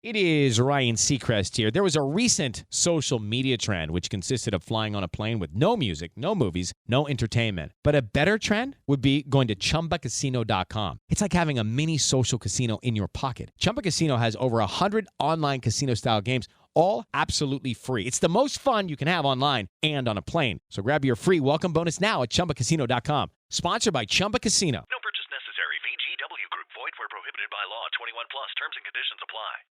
It is Ryan Seacrest here. There was a recent social media trend which consisted of flying on a plane with no music, no movies, no entertainment. But a better trend would be going to ChumbaCasino.com. It's like having a mini social casino in your pocket. Chumba Casino has over 100 online casino-style games, all absolutely free. It's the most fun you can have online and on a plane. So grab your free welcome bonus now at ChumbaCasino.com. Sponsored by Chumba Casino. No purchase necessary. VGW Group. Void where prohibited by law. 21 plus. Terms and conditions apply.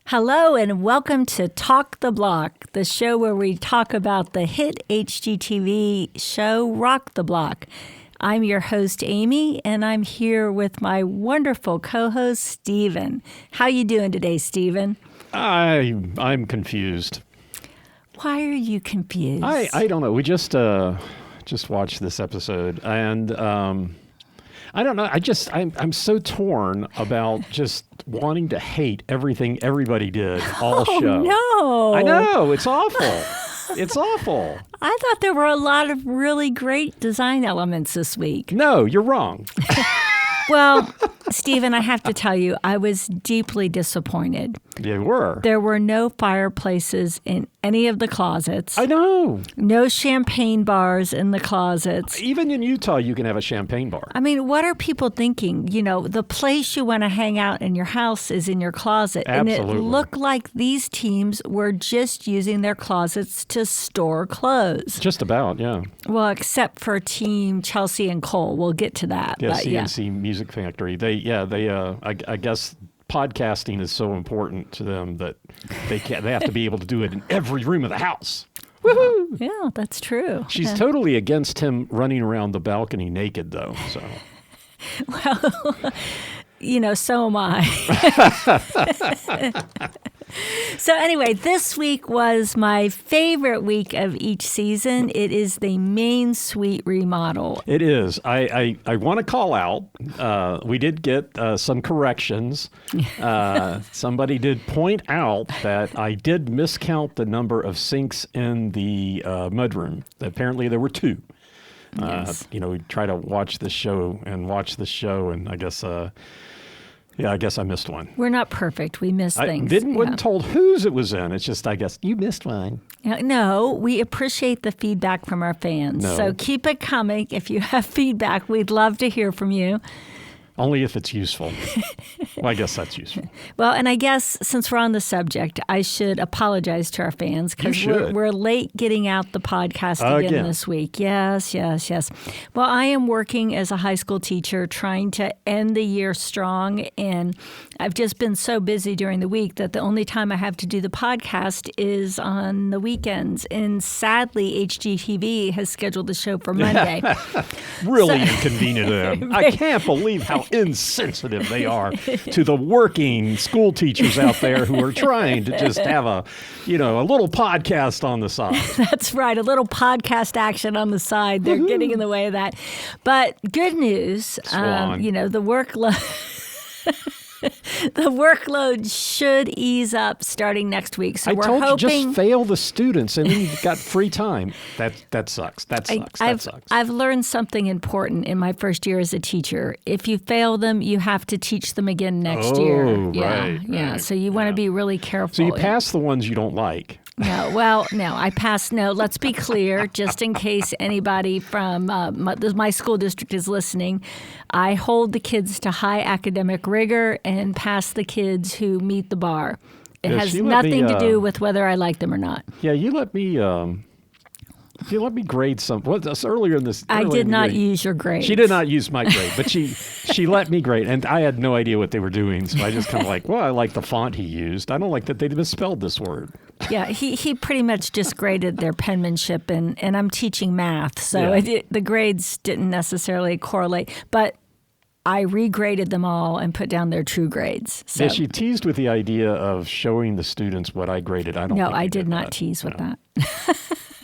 Hello and welcome to Talk the Block, the show where we talk about the hit HGTV show Rock the Block. I'm your host, Amy, and I'm here with my wonderful co-host, Steven. How you doing today, Steven? I'm confused. Why are you confused? I don't know. We just watched this episode, and I don't know. I'm so torn about just wanting to hate everything everybody did all show. No. I know. It's awful. It's awful. I thought there were a lot of really great design elements this week. No, you're wrong. Well, Stephen, I have to tell you, I was deeply disappointed. You were. There were no fireplaces in any of the closets. I know. No champagne bars in the closets. Even in Utah, you can have a champagne bar. I mean, what are people thinking? You know, the place you want to hang out in your house is in your closet. Absolutely. And it looked like these teams were just using their closets to store clothes. Just about, yeah. Well, except for Team Chelsea and Cole. We'll get to that. Yeah, but CNC Music Factory. I guess podcasting is so important to them that they have to be able to do it in every room of the house. Woohoo! Yeah, that's true. She's totally against him running around the balcony naked, though. So, well, you know, so am I. So anyway, this week was my favorite week of each season. It is the main suite remodel. It is. I want to call out. We did get some corrections. Somebody did point out that I did miscount the number of sinks in the mudroom. Apparently there were 2. Yes. We try to watch the show, and I guess I missed one. We're not perfect. We miss things. Wasn't told whose it was in. It's just, I guess, you missed one. No, we appreciate the feedback from our fans. No. So keep it coming. If you have feedback, we'd love to hear from you. Only if it's useful. Well, I guess that's useful. Well, and I guess since we're on the subject, I should apologize to our fans because we're late getting out the podcast again this week. Yes. Well, I am working as a high school teacher trying to end the year strong, and I've just been so busy during the week that the only time I have to do the podcast is on the weekends. And sadly, HGTV has scheduled the show for Monday. Really inconvenient of them. I can't believe how insensitive they are to the working school teachers out there who are trying to just have a little podcast on the side. That's right. A little podcast action on the side. They're getting in the way of that. But good news, the workload should ease up starting next week. So I we're told hoping you, just fail the students and then you've got free time. That sucks. That sucks. I've learned something important in my first year as a teaer. If you fail them, you have to teach them again next year. Right. So you want to be really careful. So you pass the ones you don't like. No, I passed. No, let's be clear, just in case anybody from my school district is listening. I hold the kids to high academic rigor and pass the kids who meet the bar. It has nothing to do with whether I like them or not. Yeah, you let me grade some. Earlier in this? I did not use your grade. She did not use my grade, but she let me grade, and I had no idea what they were doing. So I just kind of I like the font he used. I don't like that they misspelled this word. Yeah, he pretty much just graded their penmanship, and I'm teaching math, so the grades didn't necessarily correlate, but I regraded them all and put down their true grades. So. Yeah, she teased with the idea of showing the students what I graded. No, I did not tease with that.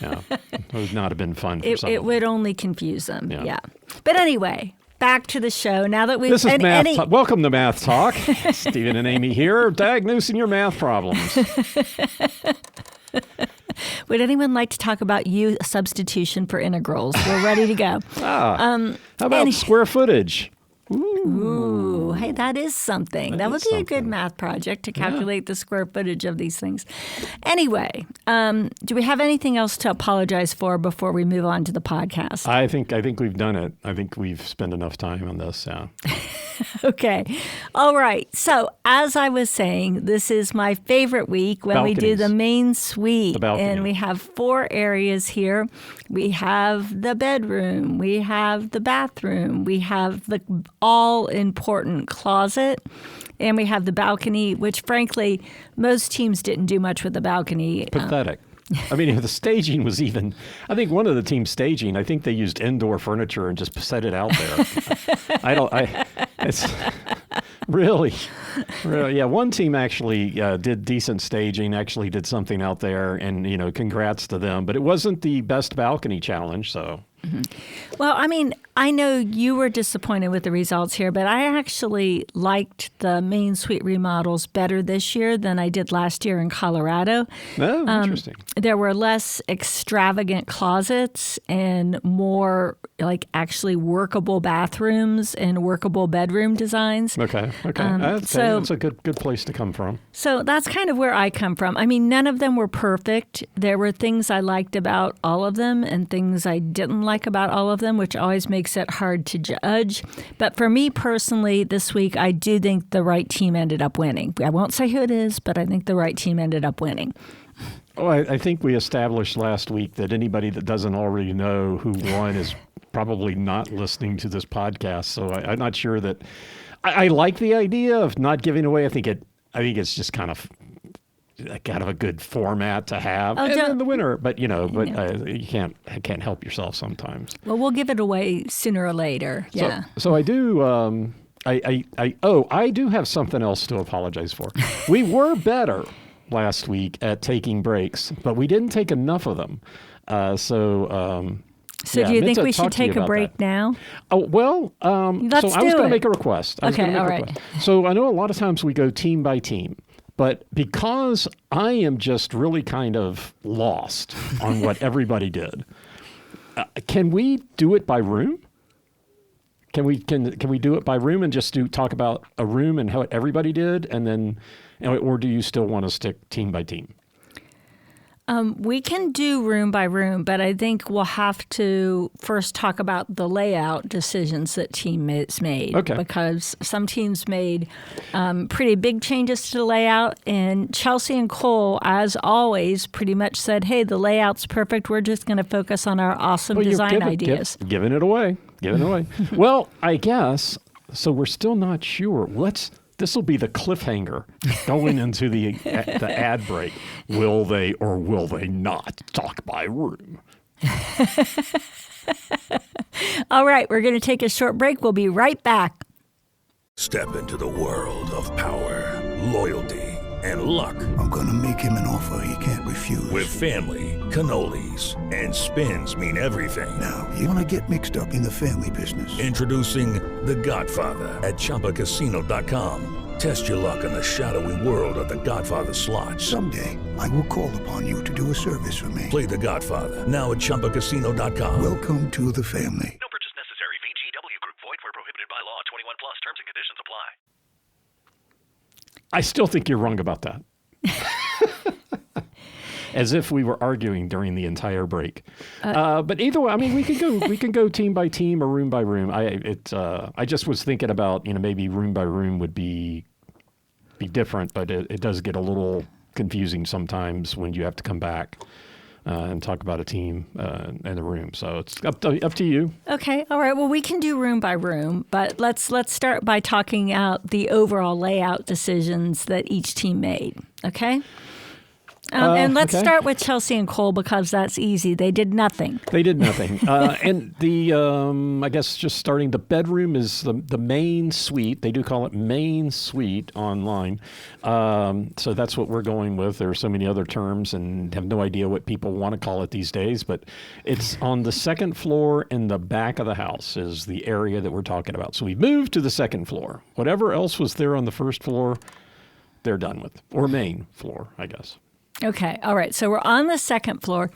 Yeah, it would not have been fun for some. It would only confuse them, yeah. But anyway, back to the show. Now that we've... This is Math Talk. Welcome to Math Talk. Stephen and Amy here, diagnosing your math problems. Would anyone like to talk about U substitution for integrals? We're ready to go. How about square footage? Ooh, hey, that is something. That would be a good math project to calculate the square footage of these things. Anyway, do we have anything else to apologize for before we move on to the podcast? I think we've done it. I think we've spent enough time on this. Yeah. Okay. All right. So as I was saying, this is my favorite week when we do the main suite. And we have 4 areas here. We have the bedroom. We have the bathroom. We have the all-important closet. And we have the balcony, which frankly, most teams didn't do much with the balcony. Pathetic. I mean, the staging was even, I think one of the teams staging, I think they used indoor furniture and just set it out there. It's really, yeah. One team actually did decent staging, actually did something out there, and, congrats to them. But it wasn't the best balcony challenge, so. Mm-hmm. Well, I mean, I know you were disappointed with the results here, but I actually liked the main suite remodels better this year than I did last year in Colorado. Oh, interesting. There were less extravagant closets and more like actually workable bathrooms and workable bedroom designs. Okay. So that's a good place to come from. So that's kind of where I come from. I mean, none of them were perfect. There were things I liked about all of them and things I didn't like about all of them, which always makes it hard to judge. But for me personally, this week, I do think the right team ended up winning. I won't say who it is, but I think the right team ended up winning. Oh, I think we established last week that anybody that doesn't already know who won is probably not listening to this podcast. So I'm not sure that I like the idea of not giving away. I think it's just kind of a good format to have, and then the winner. But you can't help yourself sometimes. Well, we'll give it away sooner or later. Yeah. So I do. I do have something else to apologize for. We were better last week at taking breaks, but we didn't take enough of them. So do you think we should take a break now? Oh, well, so I was going to make a request. Okay, all right. So I know a lot of times we go team by team, but because I am just really kind of lost on what everybody did, can we do it by room? Can we do it by room and just talk about a room and how everybody did, and then, or do you still want to stick team by team? We can do room by room, but I think we'll have to first talk about the layout decisions that teammates made. Okay. Because some teams made pretty big changes to the layout, and Chelsea and Cole, as always, pretty much said, hey, the layout's perfect. We're just going to focus on our awesome design ideas. Giving it away. Well, I guess, so we're still not sure. This will be the cliffhanger going into the ad break. Will they or will they not talk by room? All right, we're going to take a short break. We'll be right back. Step into the world of power, loyalty, and luck. I'm going to make him an offer he can't refuse. With family, cannolis, and spins mean everything. Now, you want to get mixed up in the family business. Introducing The Godfather at ChumbaCasino.com. Test your luck in the shadowy world of The Godfather slot. Someday, I will call upon you to do a service for me. Play The Godfather now at ChumbaCasino.com. Welcome to the family. No purchase necessary. VGW Group. Void where prohibited by law. 21 plus. Terms and conditions apply. I still think you're wrong about that. As if we were arguing during the entire break. But either way, I mean, we can go team by team or room by room. I just was thinking about, maybe room by room would be different, but it does get a little confusing sometimes when you have to come back and talk about a team and a room. So it's up to you. Okay. All right. Well, we can do room by room, but let's start by talking out the overall layout decisions that each team made. Okay. And let's start with Chelsea and Cole because that's easy. They did nothing. And I guess just starting, the bedroom is the main suite. They do call it main suite online. So that's what we're going with. There are so many other terms and have no idea what people want to call it these days. But it's on the second floor in the back of the house is the area that we're talking about. So we moved to the second floor. Whatever else was there on the first floor, they're done with. Or main floor, I guess. Okay. All right. So we're on the second floor.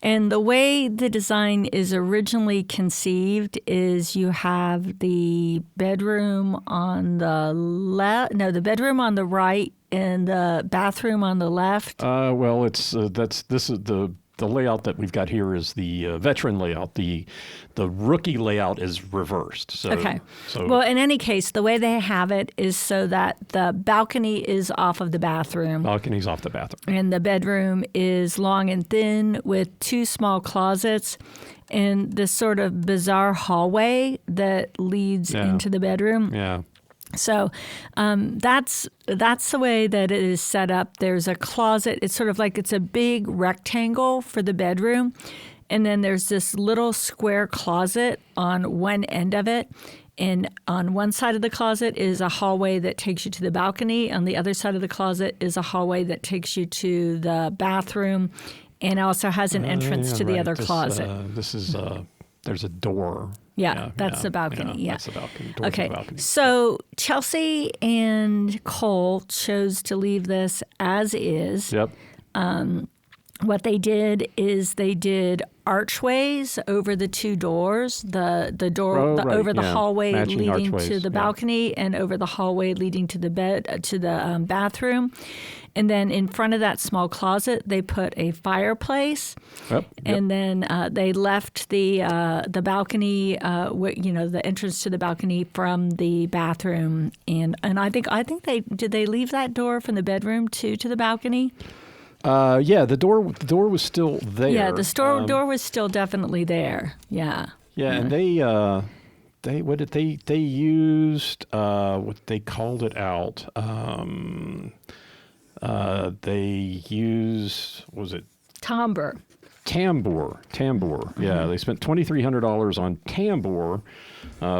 And the way the design is originally conceived is you have the bedroom on the left. No, the bedroom on the right and the bathroom on the left. Well, this is the layout that we've got here is the veteran layout. The rookie layout is reversed. So, okay. Well, in any case, the way they have it is so that the balcony is off of the bathroom. Balcony's off the bathroom. And the bedroom is long and thin with 2 small closets and this sort of bizarre hallway that leads into the bedroom. Yeah. So that's the way that it is set up. There's a closet. It's sort of like it's a big rectangle for the bedroom. And then there's this little square closet on one end of it. And on one side of the closet is a hallway that takes you to the balcony. On the other side of the closet is a hallway that takes you to the bathroom and also has an entrance to the other closet. There's a door. Yeah, that's the balcony. Yeah, that's the balcony. Doors okay, the balcony. So Chelsea and Cole chose to leave this as is. Yep. What they did is they did archways over the 2 doors. The door over the hallway matching leading archways, to the balcony and over the hallway leading to the bathroom. And then in front of that small closet, they put a fireplace. Yep. And then they left the balcony, the entrance to the balcony from the bathroom. And I think they leave that door from the bedroom to the balcony? Yeah, the door was still there. Yeah, the door was still definitely there. Yeah. Yeah, and they used what they called it out. They used, what was it? Tambour. Yeah, they spent $2,300 on tambour,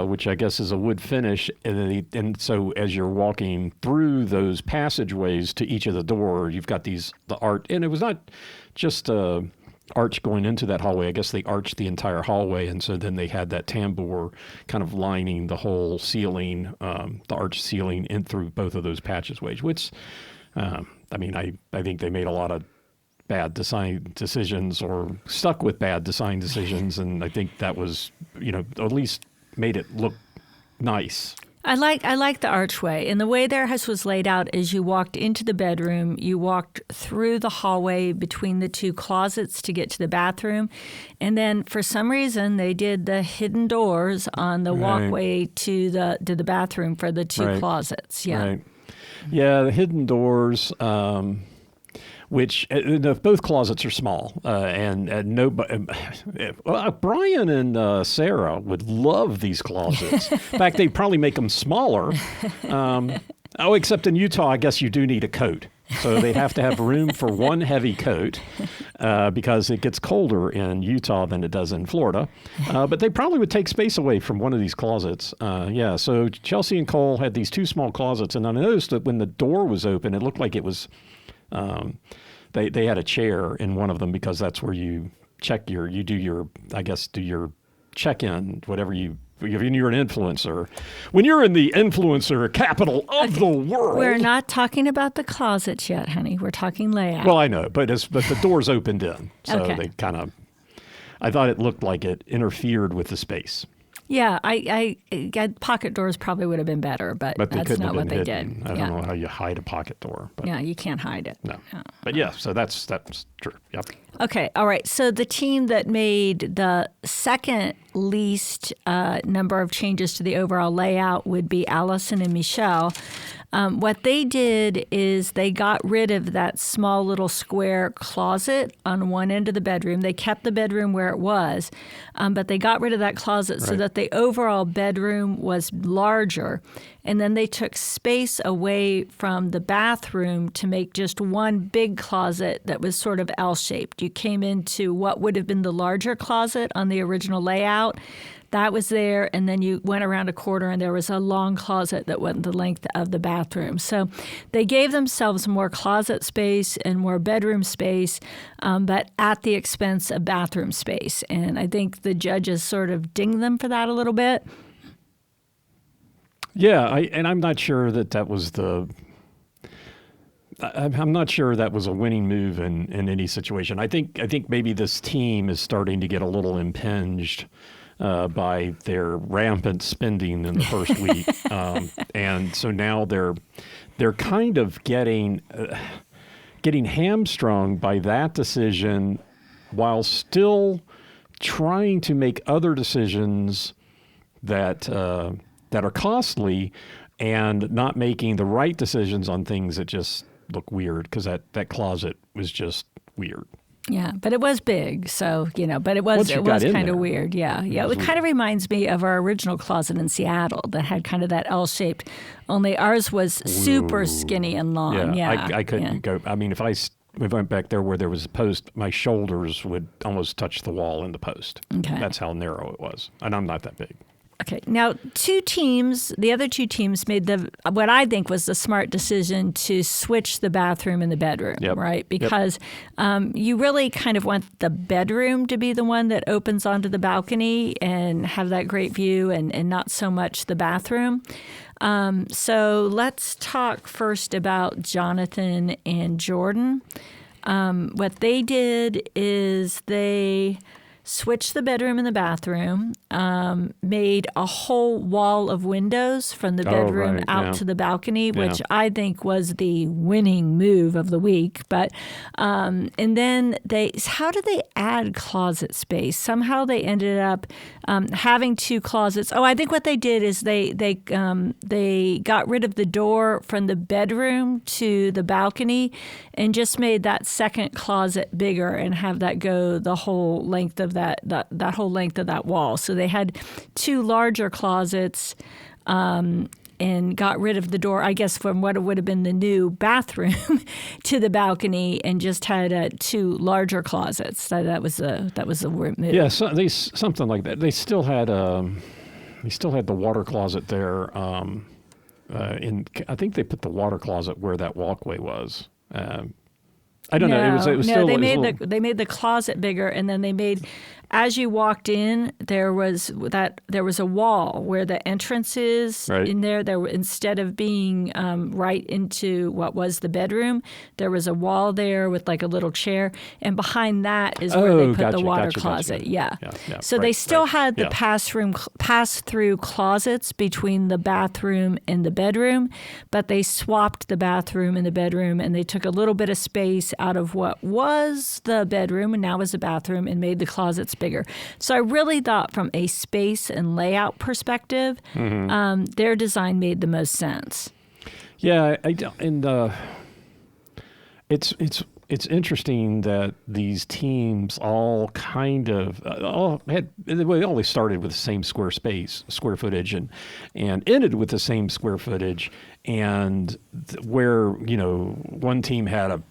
which I guess is a wood finish. And so as you're walking through those passageways to each of the door, you've got the art. And it was not just arch going into that hallway. I guess they arched the entire hallway. And so then they had that tambour kind of lining the whole ceiling, the arch ceiling in through both of those passageways, which, I think they made a lot of bad design decisions or stuck with bad design decisions. And I think that was, at least made it look nice. I like the archway. And the way their house was laid out is you walked into the bedroom, you walked through the hallway between the 2 closets to get to the bathroom. And then for some reason, they did the hidden doors on the walkway to the bathroom for the 2 closets. Yeah. Right. Yeah, the hidden doors, which both closets are small, and Brian and Sarah would love these closets. In fact, they'd probably make them smaller. Except in Utah, I guess you do need a coat. So they'd have to have room for one heavy coat because it gets colder in Utah than it does in Florida. But they probably would take space away from one of these closets. So Chelsea and Cole had these 2 small closets. And I noticed that when the door was open, it looked like it was they had a chair in one of them because that's where you do your check-in, whatever you're an influencer. When you're in the influencer capital of the world. We're not talking about the closets yet, honey. We're talking layout. Well, I know, but the doors opened in. So they kind of, I thought it looked like it interfered with the space. Yeah, I pocket doors probably would have been better, but that's not what they did. I don't know how you hide a pocket door. But yeah, you can't hide it. No. But yeah, so that's true. Yep. Okay, all right. So the team that made the second least number of changes to the overall layout would be Alison and Michel. What they did is they got rid of that small little square closet on one end of the bedroom. They kept the bedroom where it was, but they got rid of that closet so that the overall bedroom was larger. And then they took space away from the bathroom to make just one big closet that was sort of L-shaped. You came into what would have been the larger closet on the original layout. That was there, and then you went around a corner, and there was a long closet that went the length of the bathroom. So they gave themselves more closet space and more bedroom space, but at the expense of bathroom space. And I think the judges sort of dinged them for that a little bit. Yeah, I'm not sure that was the I'm not sure that was a winning move in any situation. I think maybe this team is starting to get a little impinged by their rampant spending in the first week, and so now they're kind of getting hamstrung by that decision, while still trying to make other decisions that are costly, and not making the right decisions on things that just look weird, because that closet was just weird. Yeah, but it was big, so, but it was kind of weird. Yeah. It kind of reminds me of our original closet in Seattle that had kind of that L-shaped, only ours was super skinny and long. Yeah. I couldn't go. I mean, if we went back there where there was a post, my shoulders would almost touch the wall in the post. Okay. That's how narrow it was. And I'm not that big. Okay. Now, the other two teams made what I think was the smart decision to switch the bathroom and the bedroom, right? Because you really kind of want the bedroom to be the one that opens onto the balcony and have that great view, and not so much the bathroom. So let's talk first about Jonathan and Jordan. What they did is they switched the bedroom and the bathroom, made a whole wall of windows from the bedroom out to the balcony, which I think was the winning move of the week. But and then how did they add closet space? Somehow they ended up having two closets. Oh, I think what they did is they got rid of the door from the bedroom to the balcony and just made that second closet bigger and have that go the whole length of that whole length of that wall. So they had two larger closets and got rid of the door, I guess, from what it would have been the new bathroom to the balcony, and just had two larger closets. That was a move. Yeah, something like that. They still had the water closet there. I think they put the water closet where that walkway was. I don't know. It was still. They made the closet bigger, and then they made, as you walked in, there was a wall where the entrance is in there. Instead of being right into what was the bedroom, there was a wall there with like a little chair, and behind that is where they put the water closet. Yeah. So they still had the pass-through closets between the bathroom and the bedroom, but they swapped the bathroom and the bedroom, and they took a little bit of space out of what was the bedroom and now is a bathroom, and made the closets bigger. So I really thought, from a space and layout perspective, their design made the most sense. Yeah, it's interesting that these teams all kind of they always started with the same square footage, and ended with the same square footage, and where one team had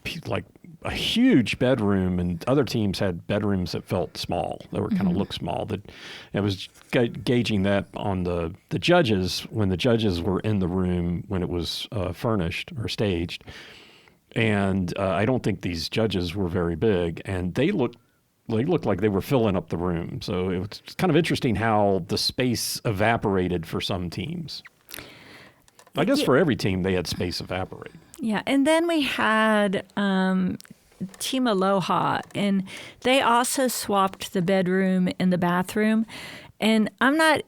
a huge bedroom, and other teams had bedrooms that felt small, that were kind of looked small. That I was gauging that on the judges, when the judges were in the room when it was furnished or staged. And I don't think these judges were very big, and they looked like they were filling up the room. So it was kind of interesting how the space evaporated for some teams. I guess for every team, they had space evaporate. Yeah, and then we had Team Aloha, and they also swapped the bedroom and the bathroom. And I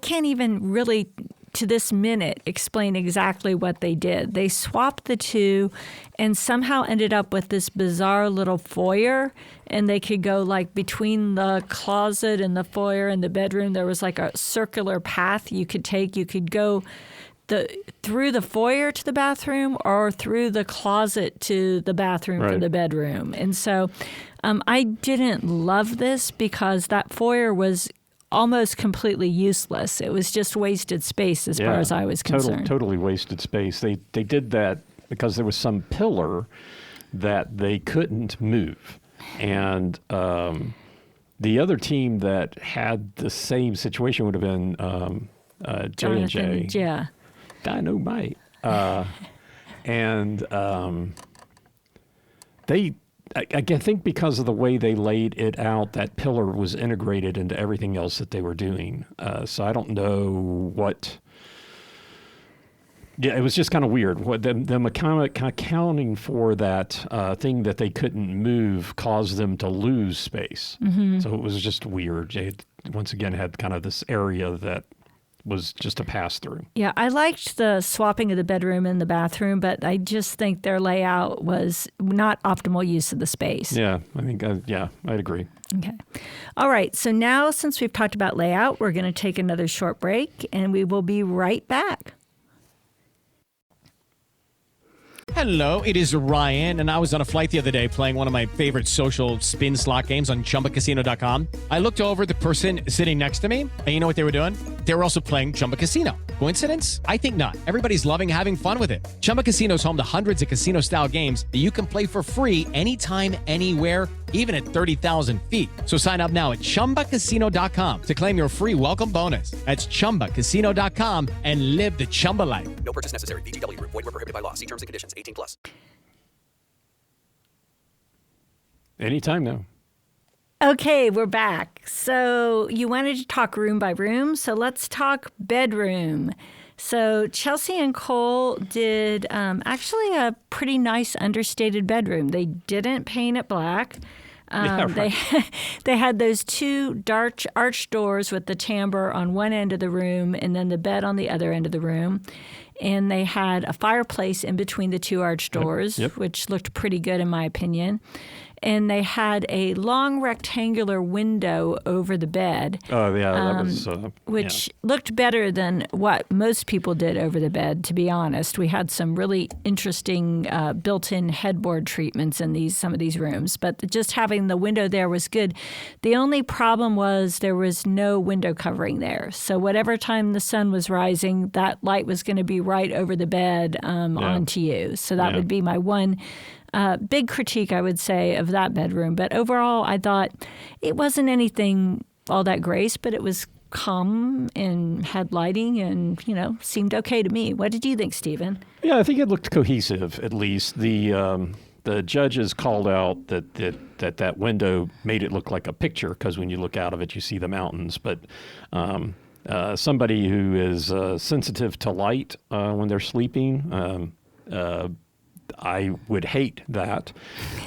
can't even really, to this minute, explain exactly what they did. They swapped the two and somehow ended up with this bizarre little foyer, and they could go like between the closet and the foyer and the bedroom. There was like a circular path you could take. You could go through the foyer to the bathroom, or through the closet to the bathroom from the bedroom. And so I didn't love this, because that foyer was almost completely useless. It was just wasted space as far as I was concerned. Totally wasted space. They did that because there was some pillar that they couldn't move. And the other team that had the same situation would have been J&J. Yeah. Dynamite. And I think because of the way they laid it out, that pillar was integrated into everything else that they were doing. So I don't know Yeah, it was just kind of weird. Them accounting for that thing that they couldn't move caused them to lose space. Mm-hmm. So it was just weird. They once again had kind of this area that was just a pass-through. Yeah, I liked the swapping of the bedroom and the bathroom, but I just think their layout was not optimal use of the space. Yeah, I think, I'd agree. Okay. All right, so now since we've talked about layout, we're going to take another short break, and we will be right back. Hello, it is Ryan, and I was on a flight the other day playing one of my favorite social spin slot games on ChumbaCasino.com. I looked over at the person sitting next to me, and you know what they were doing? They were also playing Chumba Casino. Coincidence? I think not. Everybody's loving having fun with it. Chumba Casino is home to hundreds of casino-style games that you can play for free anytime, anywhere, even at 30,000 feet. So sign up now at ChumbaCasino.com to claim your free welcome bonus. That's ChumbaCasino.com and live the Chumba life. No purchase necessary. VGW. Void where prohibited by law. See terms and conditions. 18+. Anytime now. Okay, we're back. So you wanted to talk room by room, so let's talk bedroom. So Chelsea and Cole did actually a pretty nice understated bedroom. They didn't paint it black. They had those two dark arch doors with the timbre on one end of the room and then the bed on the other end of the room. And they had a fireplace in between the two arch doors, which looked pretty good in my opinion. And they had a long rectangular window over the bed. Oh, yeah, that was... which looked better than what most people did over the bed, to be honest. We had some really interesting built-in headboard treatments in some of these rooms. But just having the window there was good. The only problem was there was no window covering there. So whatever time the sun was rising, that light was going to be right over the bed onto you. So that would be my one... big critique, I would say, of that bedroom. But overall, I thought it wasn't anything all that great, but it was calm and had lighting and, seemed okay to me. What did you think, Stephen? Yeah, I think it looked cohesive, at least. The judges called out that window made it look like a picture because when you look out of it, you see the mountains. But somebody who is sensitive to light when they're sleeping, I would hate that,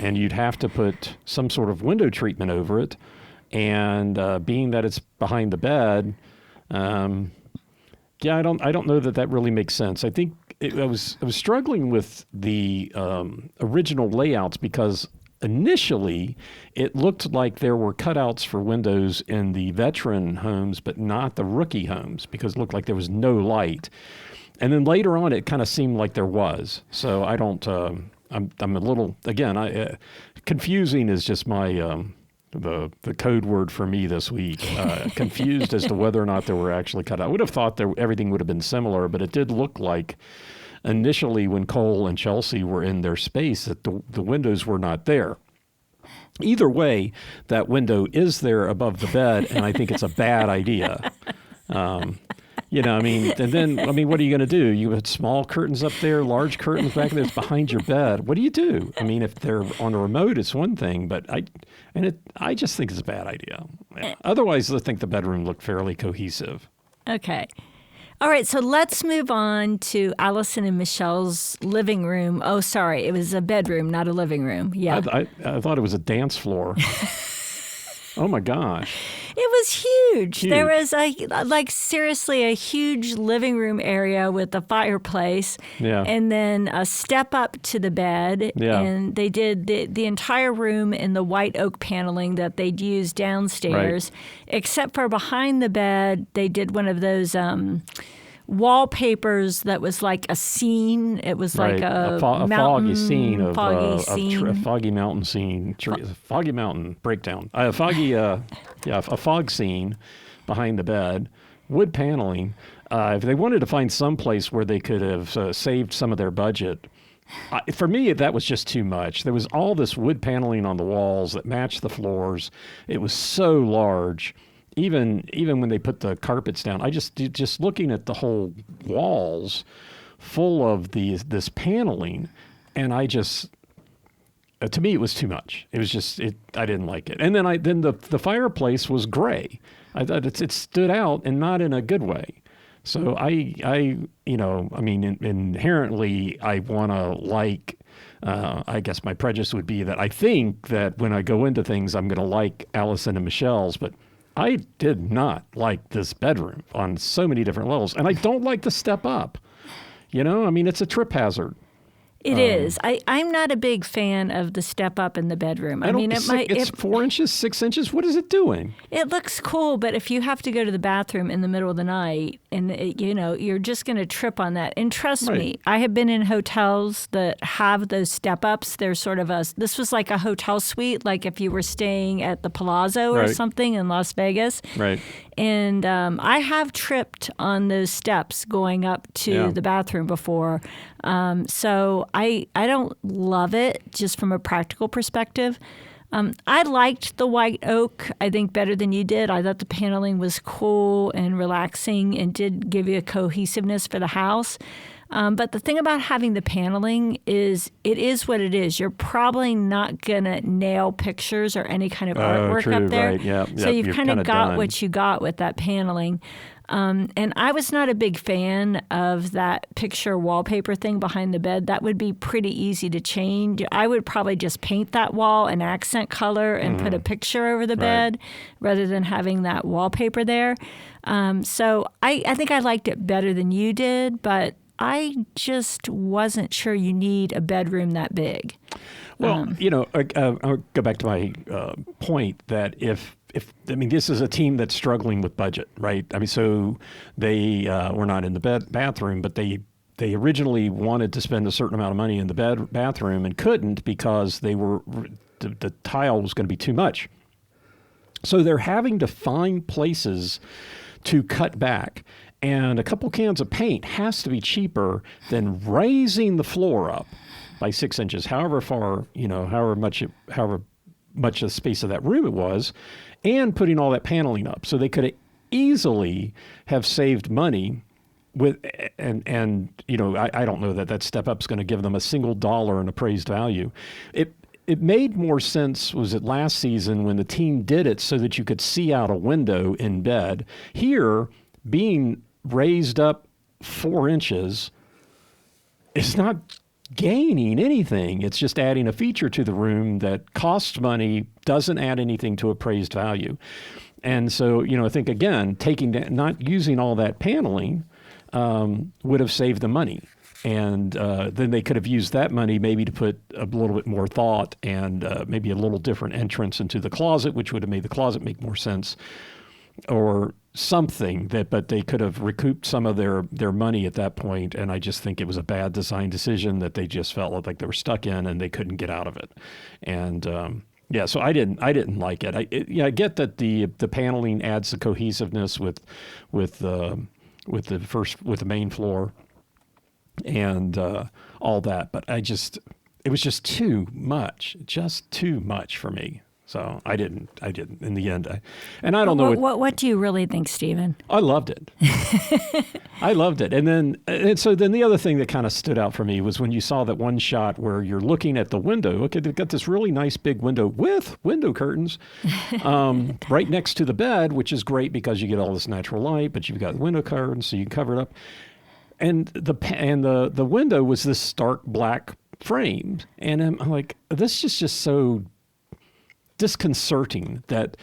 and you'd have to put some sort of window treatment over it. And being that it's behind the bed, I don't know that really makes sense. I think I was struggling with the original layouts because initially it looked like there were cutouts for windows in the veteran homes, but not the rookie homes because it looked like there was no light. And then later on, it kind of seemed like there was. So I don't. I'm a little confusing is just my the code word for me this week. Confused as to whether or not there were actually cut out. I would have thought everything would have been similar, but it did look like initially when Cole and Chelsea were in their space that the windows were not there. Either way, that window is there above the bed, and I think it's a bad idea. And then what are you going to do? You have small curtains up there, large curtains back there. It's behind your bed. What do you do? I mean, if they're on a remote, it's one thing, but I just think it's a bad idea. Yeah. Otherwise, I think the bedroom looked fairly cohesive. Okay. All right, so let's move on to Alison and Michel's living room. Oh, sorry, it was a bedroom, not a living room. Yeah. I thought it was a dance floor. Oh, my gosh. It was huge. There was seriously a huge living room area with a fireplace and then a step up to the bed. Yeah. And they did the entire room in the white oak paneling that they'd used downstairs, except for behind the bed, they did one of those wallpapers that was like a scene. It was like a foggy scene of a foggy mountain scene, foggy mountain breakdown. A fog scene behind the bed, wood paneling. If they wanted to find some place where they could have saved some of their budget, for me that was just too much. There was all this wood paneling on the walls that matched the floors. It was so large. Even when they put the carpets down, I just looking at the whole walls full of this paneling, and to me it was too much. It was just I didn't like it. And then the fireplace was gray. I thought it stood out and not in a good way. So inherently I want to like, I guess my prejudice would be that I think that when I go into things, I'm going to like Alison and Michel's, but I did not like this bedroom on so many different levels. And I don't like the step up. It's a trip hazard. It is. I'm not a big fan of the step up in the bedroom. It's 4 inches, 6 inches. What is it doing? It looks cool, but if you have to go to the bathroom in the middle of the night, and you're just going to trip on that. And trust me, I have been in hotels that have those step ups. They're sort of this was like a hotel suite, like if you were staying at the Palazzo or something in Las Vegas. Right. And I have tripped on those steps going up to the bathroom before. So I don't love it just from a practical perspective. I liked the white oak, I think, better than you did. I thought the paneling was cool and relaxing and did give you a cohesiveness for the house. But the thing about having the paneling is it is what it is. You're probably not going to nail pictures or any kind of artwork up there. Right. Yeah. So you've kind of got what you got with that paneling. And I was not a big fan of that picture wallpaper thing behind the bed. That would be pretty easy to change. I would probably just paint that wall an accent color and put a picture over the bed rather than having that wallpaper there. So I think I liked it better than you did, but I just wasn't sure you need a bedroom that big. Well, I'll go back to my point that if this is a team that's struggling with budget, right? So they were not in the bathroom, but they originally wanted to spend a certain amount of money in the bathroom and couldn't because the tile was going to be too much. So they're having to find places to cut back. And a couple cans of paint has to be cheaper than raising the floor up by 6 inches, however much the space of that room it was, and putting all that paneling up. So they could easily have saved money with, I don't know that step up is going to give them a single dollar in appraised value. It made more sense, was it last season when the team did it so that you could see out a window in bed. Here, being raised up 4 inches, it's not gaining anything. It's just adding a feature to the room that costs money, doesn't add anything to appraised value. And so, I think, again, not using all that paneling would have saved the money. And then they could have used that money maybe to put a little bit more thought and maybe a little different entrance into the closet, which would have made the closet make more sense, or something but they could have recouped some of their money at that point. And I just think it was a bad design decision that they just felt like they were stuck in and they couldn't get out of it. And so I didn't like it. I get that the paneling adds the cohesiveness with the main floor and all that, but it was just too much for me. So I didn't in the end. And I don't know. What do you really think, Stephen? I loved it. I loved it. And so then the other thing that kind of stood out for me was when you saw that one shot where you're looking at the window. Okay, they've got this really nice big window with window curtains right next to the bed, which is great because you get all this natural light, but you've got window curtains so you can cover it up. And the window was this stark black frame. And I'm like, this is just so disconcerting that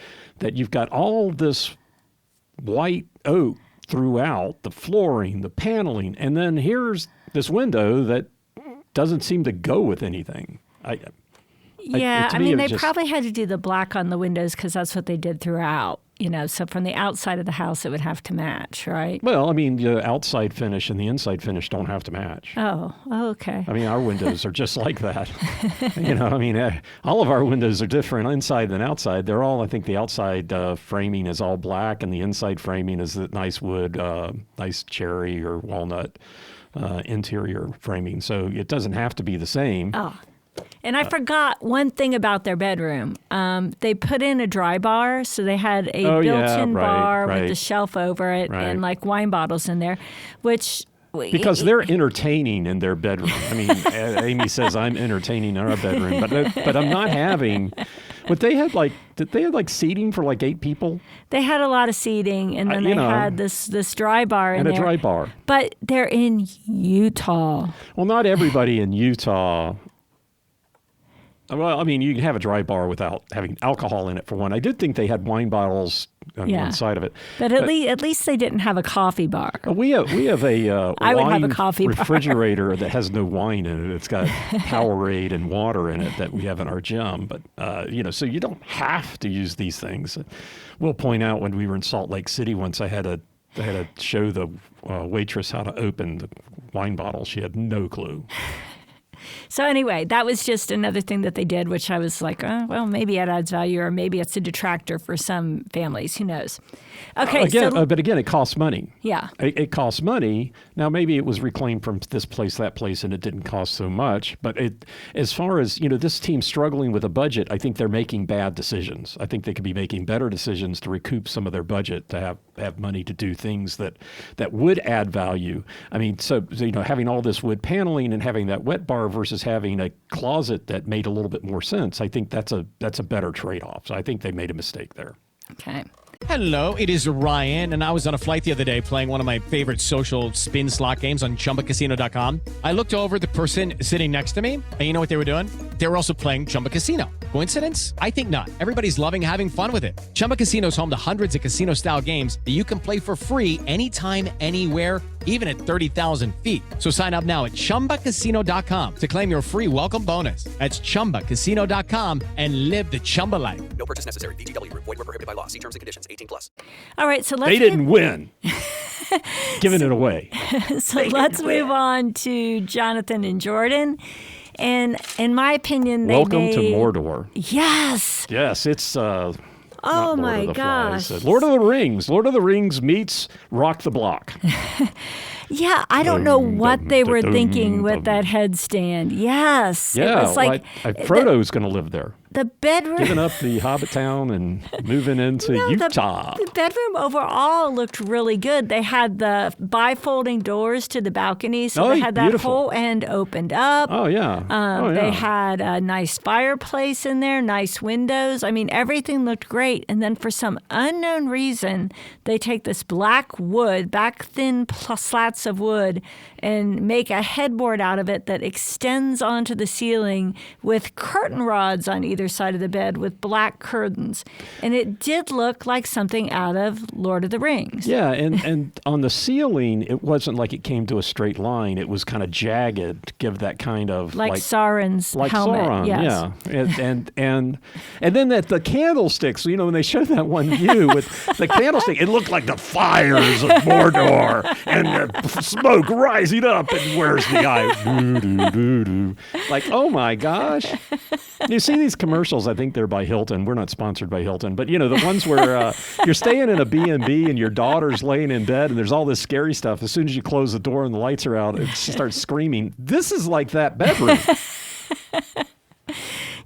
you've got all this white oak throughout the flooring, the paneling, and then here's this window that doesn't seem to go with anything. They probably had to do the black on the windows because that's what they did throughout. So from the outside of the house, it would have to match, right? Well, the outside finish and the inside finish don't have to match. Oh, okay. Our windows are just like that. All of our windows are different inside than outside. They're all, I think the outside framing is all black and the inside framing is the nice wood, nice cherry or walnut interior framing. So it doesn't have to be the same. Oh. And I forgot one thing about their bedroom. They put in a dry bar, so they had a built-in bar with a shelf over it and like wine bottles in there, which... Because they're entertaining in their bedroom. Amy says I'm entertaining in our bedroom, but I'm not having But did they have like seating for like 8 people? They had a lot of seating, and then they had this dry bar in there. And a dry bar. But they're in Utah. Well, not everybody in Utah. Well, I mean, you can have a dry bar without having alcohol in it, for one. I did think they had wine bottles on one side of it. But at least they didn't have a coffee bar. We have a I would wine have a coffee refrigerator that has no wine in it. It's got Powerade and water in it that we have in our gym. But, so you don't have to use these things. We'll point out when we were in Salt Lake City once, I had to show the waitress how to open the wine bottle. She had no clue. So anyway, that was just another thing that they did, which I was like, well, maybe it adds value, or maybe it's a detractor for some families. Who knows? Okay. But again, it costs money. Yeah. It costs money. Now, maybe it was reclaimed from this place, that place, and it didn't cost so much. But as far as, this team struggling with a budget, I think they're making bad decisions. I think they could be making better decisions to recoup some of their budget, to have money to do things that would add value. I mean, so having all this wood paneling and having that wet bar versus having a closet that made a little bit more sense, I think that's a better trade-off. So I think they made a mistake there. Okay. Hello, it is Ryan, and I was on a flight the other day playing one of my favorite social spin slot games on ChumbaCasino.com. I looked over at the person sitting next to me, and you know what they were doing? They were also playing Chumba Casino. Coincidence? I think not. Everybody's loving having fun with it. Chumba Casino is home to hundreds of casino-style games that you can play for free anytime, anywhere, even at 30,000 feet. So sign up now at ChumbaCasino.com to claim your free welcome bonus. That's ChumbaCasino.com and live the Chumba life. No purchase necessary. VGW. Void where prohibited by law. See terms and conditions. 18+. All right, so they didn't win. Giving it away. So let's move on to Jonathan and Jordan. And in my opinion, Welcome to Mordor. Yes. Yes, it's oh my gosh. Lord of the Rings. Lord of the Rings meets Rock the Block. Yeah, I don't know what they were thinking with that headstand. Yes. Yeah, it was like Frodo's going to live there. The bedroom. Giving up the Hobbit town and moving into Utah. The bedroom overall looked really good. They had the bifolding doors to the balcony, so they had that whole end opened up. Oh, yeah. They had a nice fireplace in there, nice windows. I mean, everything looked great. And then for some unknown reason, they take this black thin slats of wood, and make a headboard out of it that extends onto the ceiling with curtain rods on either side of the bed with black curtains. And it did look like something out of Lord of the Rings. Yeah, and on the ceiling, it wasn't like it came to a straight line. It was kind of jagged to give that kind of... Like Sauron's helmet. Sauron, yes. And then the candlesticks, when they showed that one view with the candlestick, it looked like the fires of Mordor and the smoke rising up, and where's the guy? Like, oh my gosh. You see these commercials, I think they're by Hilton. We're not sponsored by Hilton, but the ones where you're staying in a B&B and your daughter's laying in bed and there's all this scary stuff. As soon as you close the door and the lights are out, she starts screaming. This is like that bedroom.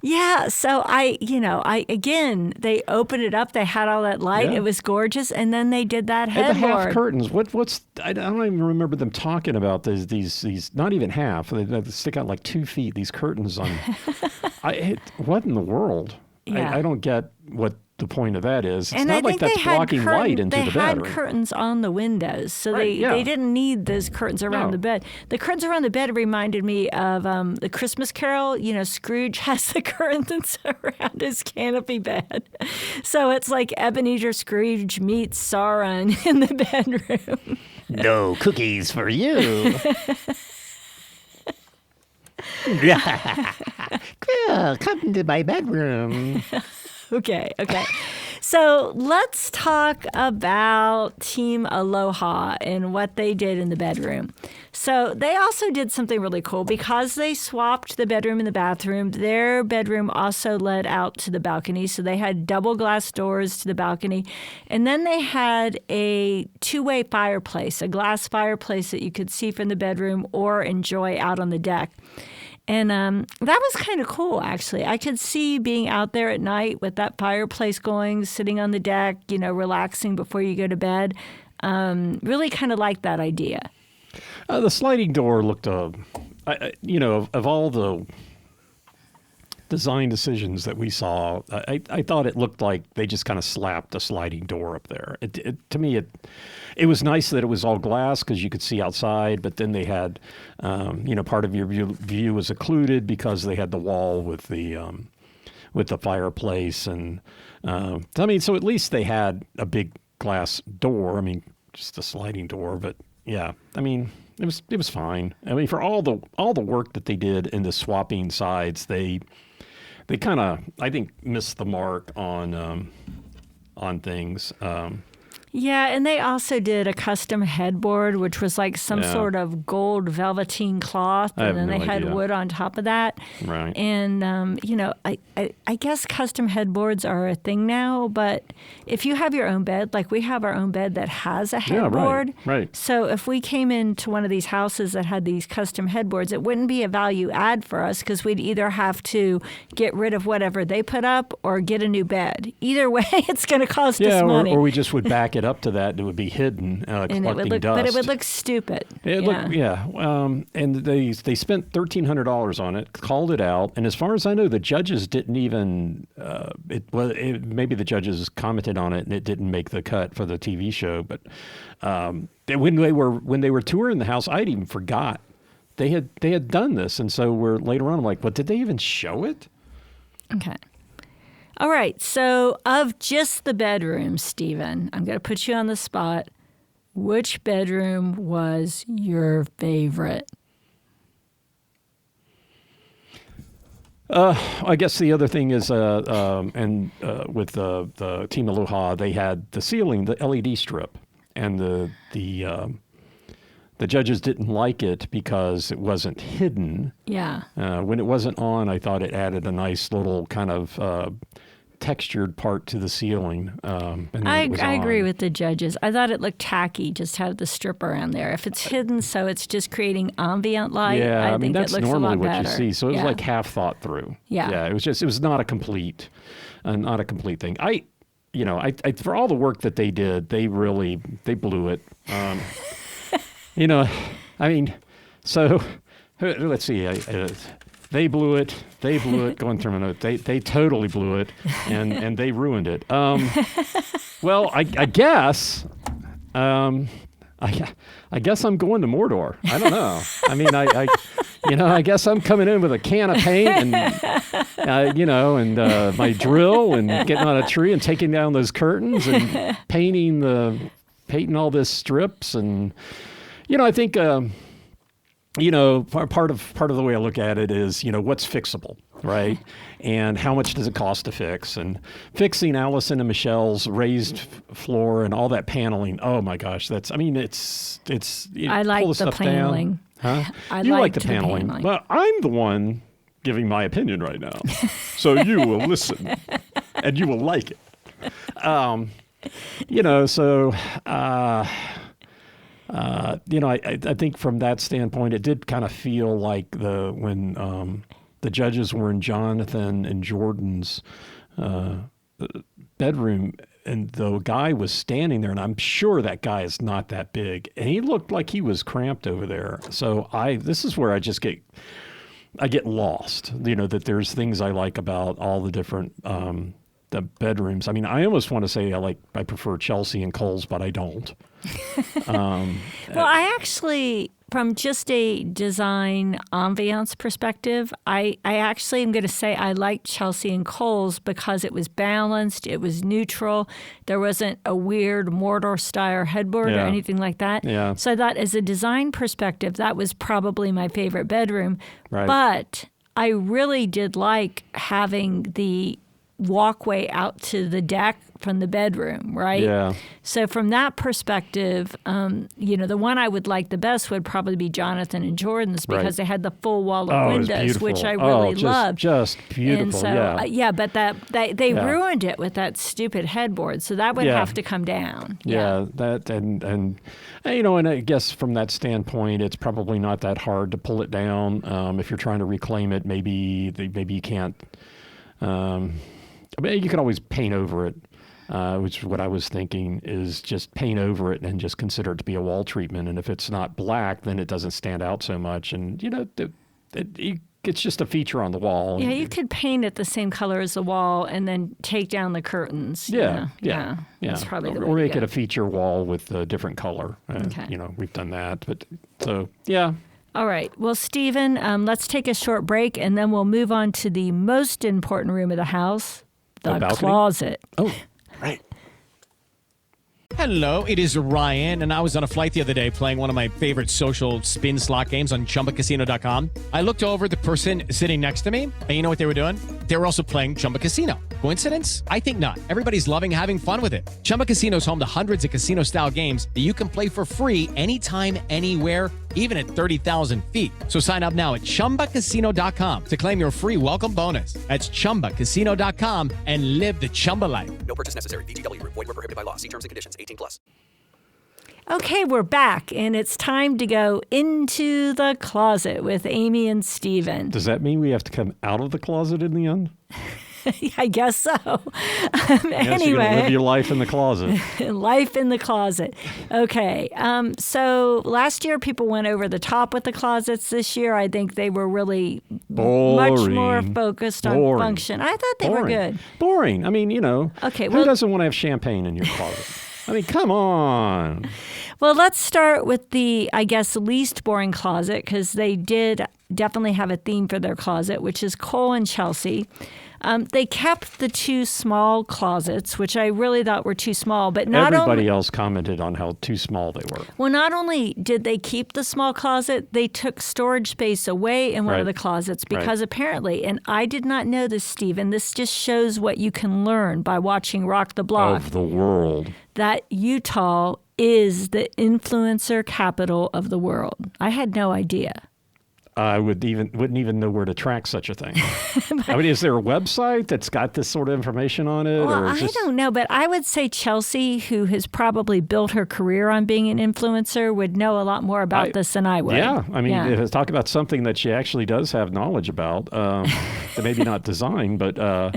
Yeah, so again, they opened it up. They had all that light. Yeah. It was gorgeous, and then they did that headboard. And the half curtains. I don't even remember them talking about these. Not even half. They stick out like 2 feet. These curtains on. What in the world? Yeah. I don't get what the point of that is. It's not like that's blocking light into the bedroom. They had curtains on the windows, so they didn't need those curtains around the bed. The curtains around the bed reminded me of the Christmas Carol. Scrooge has the curtains around his canopy bed. So it's like Ebenezer Scrooge meets Sauron in the bedroom. No cookies for you. Come to my bedroom. Okay. So let's talk about Team Aloha and what they did in the bedroom. So they also did something really cool because they swapped the bedroom and the bathroom. Their bedroom also led out to the balcony. So they had double glass doors to the balcony. And then they had a two-way fireplace, a glass fireplace that you could see from the bedroom or enjoy out on the deck. And that was kind of cool, actually. I could see being out there at night with that fireplace going, sitting on the deck, relaxing before you go to bed. Really kind of like that idea. The sliding door looked, of all the design decisions that we saw. I thought it looked like they just kind of slapped a sliding door up there. To me, it was nice that it was all glass because you could see outside, but then they had, part of your view was occluded because they had the wall with the fireplace. And so at least they had a big glass door. I mean, just a sliding door, but yeah, I mean, it was fine. I mean, for all the work that they did in the swapping sides, they kind of, I think, missed the mark on things. Yeah, and they also did a custom headboard, which was like some sort of gold velveteen cloth, and then they had wood on top of that. Right. And, I guess custom headboards are a thing now, but if you have your own bed, like we have our own bed that has a headboard. Yeah, right. So if we came into one of these houses that had these custom headboards, it wouldn't be a value add for us because we'd either have to get rid of whatever they put up or get a new bed. Either way, it's going to cost us money. Or we just would back it up to that, and it would be hidden, collecting dust. But it would look stupid. And they spent $1,300 on it, called it out, and as far as I know, the judges didn't even. Maybe the judges commented on it, and it didn't make the cut for the TV show. But when they were touring the house, I'd even forgot they had done this, and so later on, I'm like, "What, did they even show it?" Okay. All right, so of just the bedrooms, Stephen, I'm going to put you on the spot. Which bedroom was your favorite? I guess the other thing is, with the Team Aloha, they had the ceiling, the LED strip, and the judges didn't like it because it wasn't hidden. Yeah. When it wasn't on, I thought it added a nice little kind of textured part to the ceiling. I agree with the judges. I thought it looked tacky, just have the strip around there. If it's hidden, so it's just creating ambient light, I think that's it looks normally a lot what better. you see. So it was like half thought through. Yeah. It was not a complete thing. I for all the work that they did, they blew it. So let's see. They blew it. Going through my note, they totally blew it, and they ruined it. Well, I guess, I guess I'm going to Mordor. I don't know. I mean, I guess I'm coming in with a can of paint and my drill and getting on a tree and taking down those curtains and painting all this strips and, I think. Part of the way I look at it is, what's fixable, right? And how much does it cost to fix? And fixing Alison and Michel's raised floor and all that paneling. Oh my gosh, it's. I like the paneling. Huh? You like the paneling. Well, I'm the one giving my opinion right now, so you will listen and you will like it. I think from that standpoint, it did kind of feel like when the judges were in Jonathan and Jordan's bedroom, and the guy was standing there, and I'm sure that guy is not that big, and he looked like he was cramped over there. So this is where I get lost. That there's things I like about all the different the bedrooms. I mean, I almost want to say I prefer Chelsea and Cole's, but I don't. Well, I actually, from just a design ambiance perspective, I actually am going to say I like Chelsea and Cole's because it was balanced, it was neutral, there wasn't a weird Mordor-style headboard or anything like that. Yeah. So I thought as a design perspective, that was probably my favorite bedroom. Right. But I really did like having the walkway out to the deck from the bedroom, right? Yeah. So from that perspective, the one I would like the best would probably be Jonathan and Jordan's because they had the full wall of windows, which I really loved. Just beautiful, and so, but they ruined it with that stupid headboard, so that would have to come down. Yeah, that and I guess from that standpoint, it's probably not that hard to pull it down. If you're trying to reclaim it, maybe you can't. You can always paint over it, which is what I was thinking, is just paint over it and just consider it to be a wall treatment. And if it's not black, then it doesn't stand out so much. And, it's just a feature on the wall. Yeah, you could paint it the same color as the wall and then take down the curtains. Yeah. That's probably the way or to make go. it a feature wall with a different color. Okay. We've done that. But so, yeah. All right. Well, Stephen, let's take a short break, and then we'll move on to the most important room of the house, the closet. Oh, right. Hello, it is Ryan, and I was on a flight the other day playing one of my favorite social spin slot games on ChumbaCasino.com. I looked over at the person sitting next to me, and you know what they were doing? They were also playing Chumba Casino. Coincidence? I think not. Everybody's loving having fun with it. Chumba Casino is home to hundreds of casino-style games that you can play for free anytime, anywhere, even at 30,000 feet. So sign up now at ChumbaCasino.com to claim your free welcome bonus. That's ChumbaCasino.com and live the Chumba life. No purchase necessary. VGW Group. Void where prohibited by law. See terms and conditions. 18+. Okay, we're back, and it's time to go into the closet with Amy and Stephen. Does that mean we have to come out of the closet in the end? I guess so. Yes, you're gonna live your life in the closet. Life in the closet. Okay. So last year people went over the top with the closets. This year I think they were really much more focused on function. I thought they were good. Boring. I mean, Okay, who doesn't want to have champagne in your closet? I mean, come on. Well, let's start with the, I guess, least boring closet, because they did definitely have a theme for their closet, which is Cole and Chelsea. They kept the two small closets, which I really thought were too small. But everybody else commented on how too small they were. Well, not only did they keep the small closet, they took storage space away in one of the closets because apparently, and I did not know this, Stephen, this just shows what you can learn by watching Rock the Block. Of the world. That Utah is the influencer capital of the world. I had no idea. I wouldn't even know where to track such a thing. I mean, is there a website that's got this sort of information on it? Well, I don't know, but I would say Chelsea, who has probably built her career on being an influencer, would know a lot more about this than I would. Yeah, I mean, talk about something that she actually does have knowledge about. Maybe not design, but or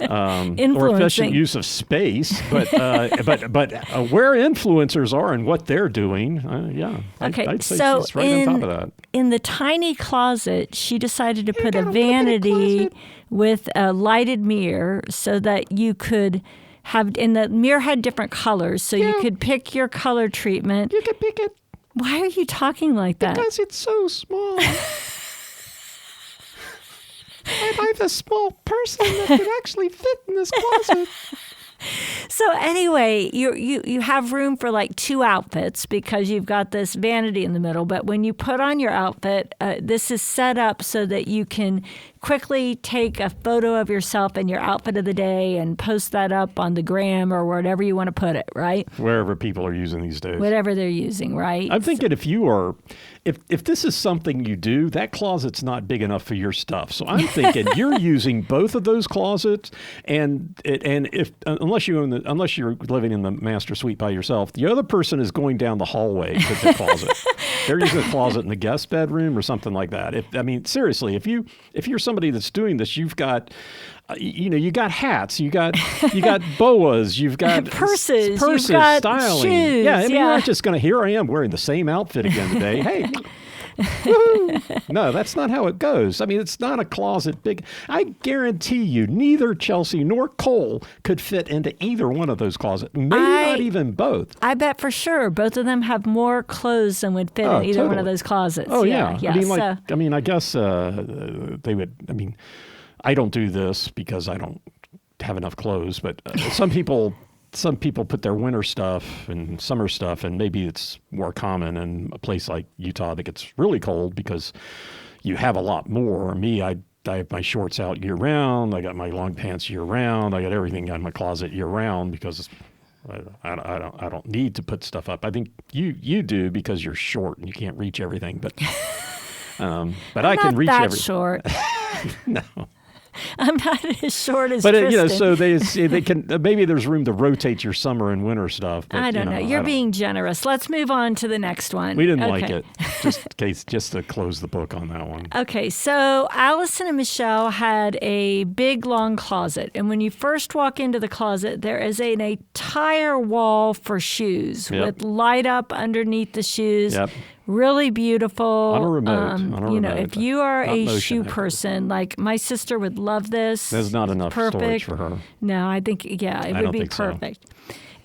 efficient use of space. But where influencers are and what they're doing, I'd say she's right on top of that. In the tiny closet, she decided to put a vanity with a lighted mirror so that you could have, and the mirror had different colors, so you could pick your color treatment. You could pick it. Why are you talking like that? Because it's so small. I'm a small person that could actually fit in this closet. So anyway, you have room for like two outfits because you've got this vanity in the middle. But when you put on your outfit, this is set up so that you can quickly take a photo of yourself in your outfit of the day and post that up on the gram or wherever you want to put it, right? Wherever people are using these days. Whatever they're using, right? I'm thinking if this is something you do, that closet's not big enough for your stuff. So I'm thinking you're using both of those closets, and unless you're living in the master suite by yourself, the other person is going down the hallway to the closet. They're using a closet in the guest bedroom or something like that. Seriously, if you're somebody that's doing this, you've got. You got hats, you got boas, you've got purses, you've got styling. Shoes, yeah, you're not just going to, here I am wearing the same outfit again today. Hey, no, that's not how it goes. I mean, it's not a closet big. I guarantee you, neither Chelsea nor Cole could fit into either one of those closets. Maybe not even both. I bet for sure both of them have more clothes than would fit in either one of those closets. Oh yeah. I guess they would. I mean. I don't do this because I don't have enough clothes, but some people put their winter stuff and summer stuff, and maybe it's more common in a place like Utah that gets really cold because you have a lot more. Me, I have my shorts out year round. I got my long pants year round. I got everything in my closet year round because I don't need to put stuff up. I think you do because you're short and you can't reach everything, but I can reach everything. Short. No. I'm not as short as Tristyn. So they can maybe there's room to rotate your summer and winter stuff. But, I don't know. You're being generous. Let's move on to the next one. We didn't like it. Just to close the book on that one. Okay, so Alison and Michel had a big, long closet. And when you first walk into the closet, there is an entire wall for shoes with light up underneath the shoes. Yep. Really beautiful. On a remote. You know, if you are a shoe person, like my sister would love this. There's not enough storage for her. No, I think, it would be perfect. So.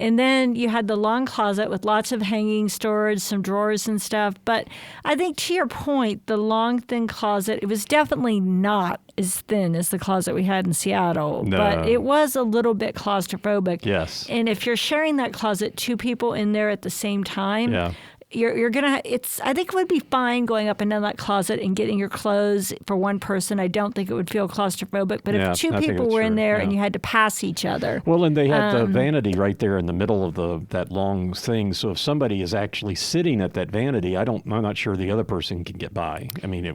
And then you had the long closet with lots of hanging storage, some drawers and stuff. But I think to your point, the long, thin closet, it was definitely not as thin as the closet we had in Seattle. No. But it was a little bit claustrophobic. Yes. And if you're sharing that closet, 2 people in there at the same time, you're gonna. I think it would be fine going up and down that closet and getting your clothes for one person. I don't think it would feel claustrophobic. But if 2 people were in there and you had to pass each other, well, and they had the vanity right there in the middle of that long thing. So if somebody is actually sitting at that vanity, I'm not sure the other person can get by. I mean,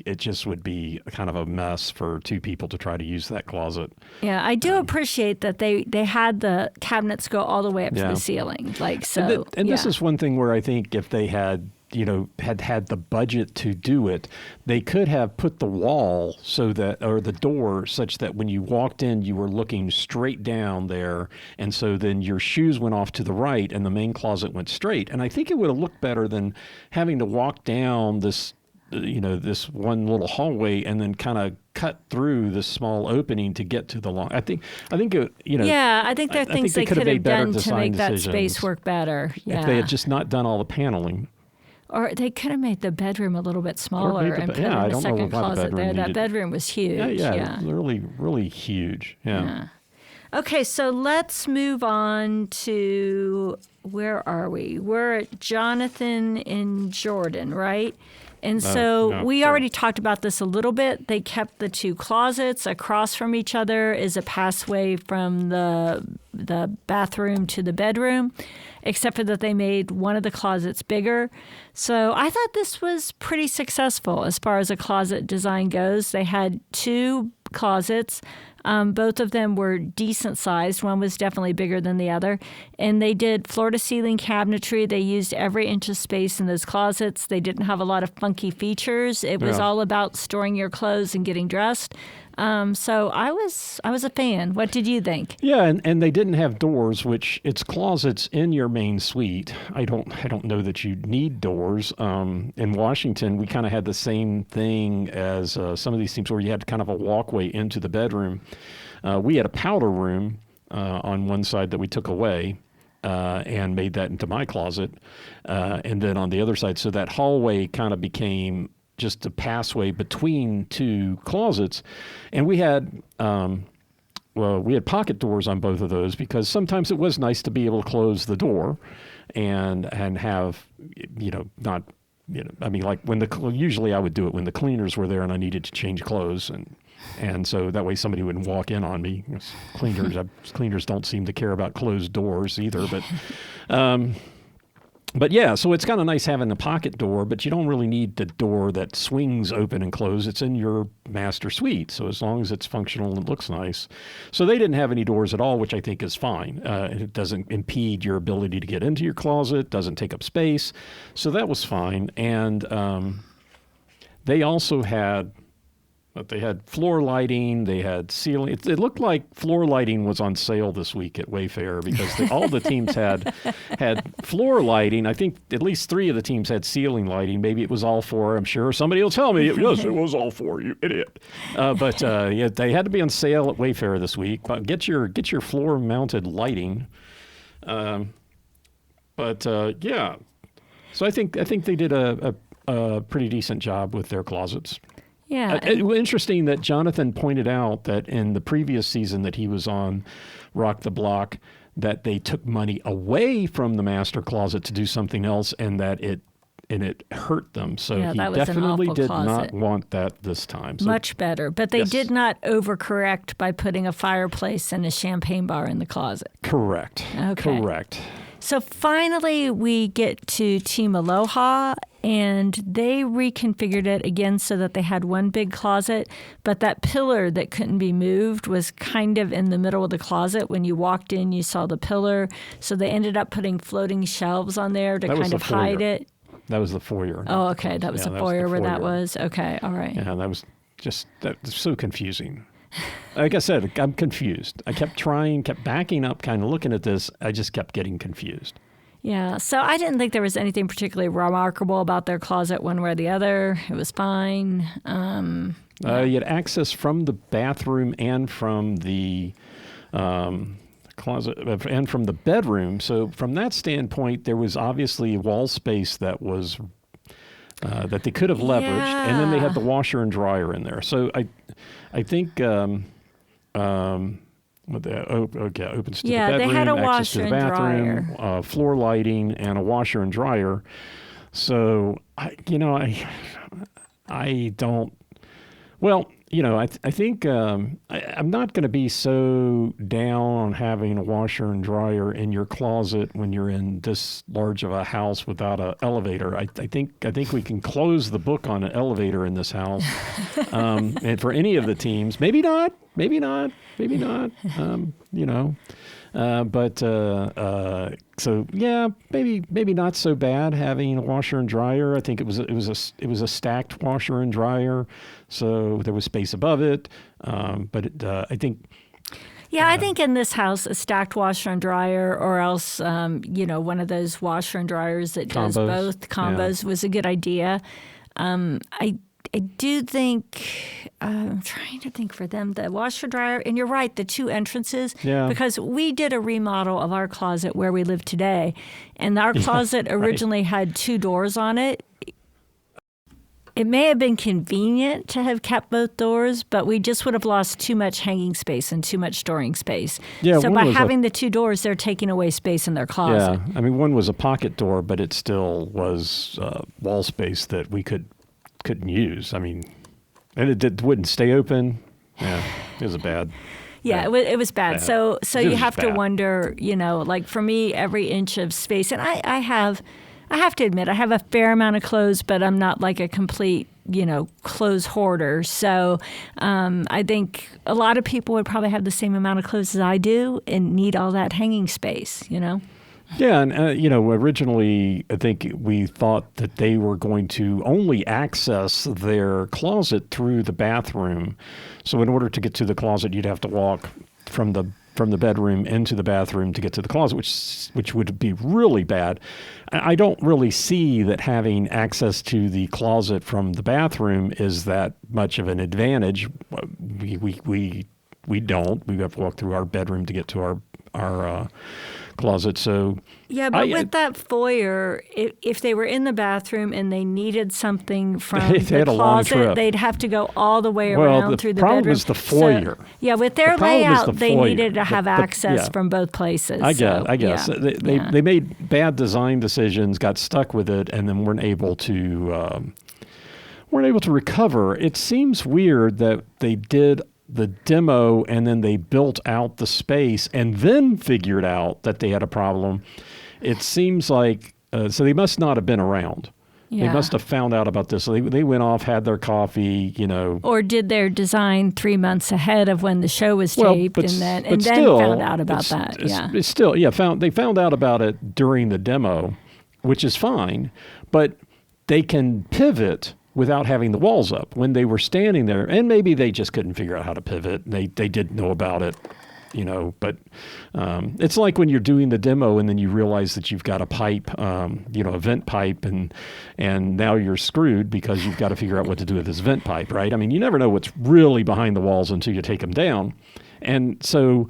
it just would be kind of a mess for 2 people to try to use that closet. Yeah, I do appreciate that they had the cabinets go all the way up to the ceiling, like so. And this is one thing where I think if they had the budget to do it, they could have put the wall or the door such that when you walked in, you were looking straight down there. And so then your shoes went off to the right and the main closet went straight. And I think it would have looked better than having to walk down this one little hallway and then kind of cut through this small opening to get to the long. I think it. Yeah, I think there are things they could have done to make that space work better. Yeah. If they had just not done all the paneling. Or they could have made the bedroom a little bit smaller and put in a second closet there. That bedroom was huge. Yeah, really, really huge. Yeah. Okay, so let's move on to, where are we? We're at Jonathan and Jordan, right? And so we already talked about this a little bit. They kept the 2 closets across from each other is a passway from the bathroom to the bedroom, except for that they made one of the closets bigger. So I thought this was pretty successful as far as a closet design goes. They had 2 closets. Both of them were decent sized. One was definitely bigger than the other. And they did floor to ceiling cabinetry. They used every inch of space in those closets. They didn't have a lot of funky features. It was all about storing your clothes and getting dressed. So I was a fan. What did you think? Yeah, and they didn't have doors, which it's closets in your main suite. I don't know that you need doors. In Washington, we kind of had the same thing as some of these teams where you had kind of a walkway into the bedroom. We had a powder room on one side that we took away. And made that into my closet. And then on the other side, so that hallway kind of became just a passway between 2 closets. And we had pocket doors on both of those because sometimes it was nice to be able to close the door and have, like usually I would do it when the cleaners were there and I needed to change clothes and so that way somebody wouldn't walk in on me. Cleaners don't seem to care about closed doors either, But yeah, so it's kind of nice having a pocket door, but you don't really need the door that swings open and close. It's in your master suite, so as long as it's functional and it looks nice. So they didn't have any doors at all, which I think is fine. It doesn't impede your ability to get into your closet, doesn't take up space. So that was fine. And they also had... But they had floor lighting, they had ceiling. It looked like floor lighting was on sale this week at Wayfair because all the teams had floor lighting. I think at least 3 of the teams had ceiling lighting. Maybe it was all 4. I'm sure somebody will tell me, yes, it was all 4, you idiot. But they had to be on sale at Wayfair this week. But get your floor-mounted lighting. So I think they did a pretty decent job with their closets. Yeah. Interesting that Jonathan pointed out that in the previous season that he was on Rock the Block, that they took money away from the master closet to do something else and that it hurt them. So he definitely did not want that this time. So, much better. But they did not overcorrect by putting a fireplace and a champagne bar in the closet. Correct. Okay. Correct. So finally we get to Team Aloha, and they reconfigured it again so that they had one big closet, but that pillar that couldn't be moved was kind of in the middle of the closet. When you walked in, you saw the pillar. So they ended up putting floting shelves on there to kind of hide it. That was the foyer. Oh, okay. That was the foyer where that was? Okay. All right. Yeah, that was so confusing. Like I said, I'm confused. I kept backing up, kind of looking at this. I just kept getting confused. Yeah, so I didn't think there was anything particularly remarkable about their closet one way or the other. It was fine. You had access from the bathroom and from the closet and from the bedroom. So from that standpoint, there was obviously wall space that was that they could have leveraged, and then they had the washer and dryer in there. So I think. Opens to the bedroom, they had a access washer to the and bathroom, dryer. Floor lighting, and a washer and dryer. So, I don't. Well, I think I'm not going to be so down on having a washer and dryer in your closet when you're in this large of a house without an elevator. I think we can close the book on an elevator in this house. And for any of the teams, maybe not. So yeah, maybe not so bad having a washer and dryer. I think it was a stacked washer and dryer, so there was space above it. I think. Yeah, I think in this house, a stacked washer and dryer, or else, one of those washer and dryers that does both combos was a good idea. I do think, I'm trying to think for them, the washer dryer, and you're right, the two entrances, because we did a remodel of our closet where we live today, and our closet originally had two doors on it. It may have been convenient to have kept both doors, but we just would have lost too much hanging space and too much storing space. Yeah, so by having the two doors, they're taking away space in their closet. Yeah, I mean, one was a pocket door, but it still was wall space that we couldn't use. I mean, and it wouldn't stay open. Yeah, it was bad. Yeah, it was bad. So you have to wonder, like for me, every inch of space, and I have to admit, I have a fair amount of clothes, but I'm not like a complete, clothes hoarder. So I think a lot of people would probably have the same amount of clothes as I do and need all that hanging space, Yeah, and originally I think we thought that they were going to only access their closet through the bathroom. So in order to get to the closet, you'd have to walk from the bedroom into the bathroom to get to the closet, which would be really bad. I don't really see that having access to the closet from the bathroom is that much of an advantage. We don't. We have to walk through our bedroom to get to our closet. So yeah, but with that foyer, if they were in the bathroom and they needed something from the closet, they'd have to go all the way around through the bedroom. The problem is the foyer. So, with their layout, they needed to have access from both places. I guess. They made bad design decisions, got stuck with it, and then weren't able to recover. It seems weird that they did the demo and then they built out the space and then figured out that they had a problem. It seems like, so they must not have been around. Yeah. They must have found out about this. So they went off, had their coffee, Or did their design 3 months ahead of when the show was taped and then found out about that. They found out about it during the demo, which is fine, but they can pivot without having the walls up. When they were standing there, and maybe they just couldn't figure out how to pivot. They did know about it, but it's like when you're doing the demo and then you realize that you've got a pipe, a vent pipe, and now you're screwed because you've got to figure out what to do with this vent pipe, right? I mean, you never know what's really behind the walls until you take them down. And so,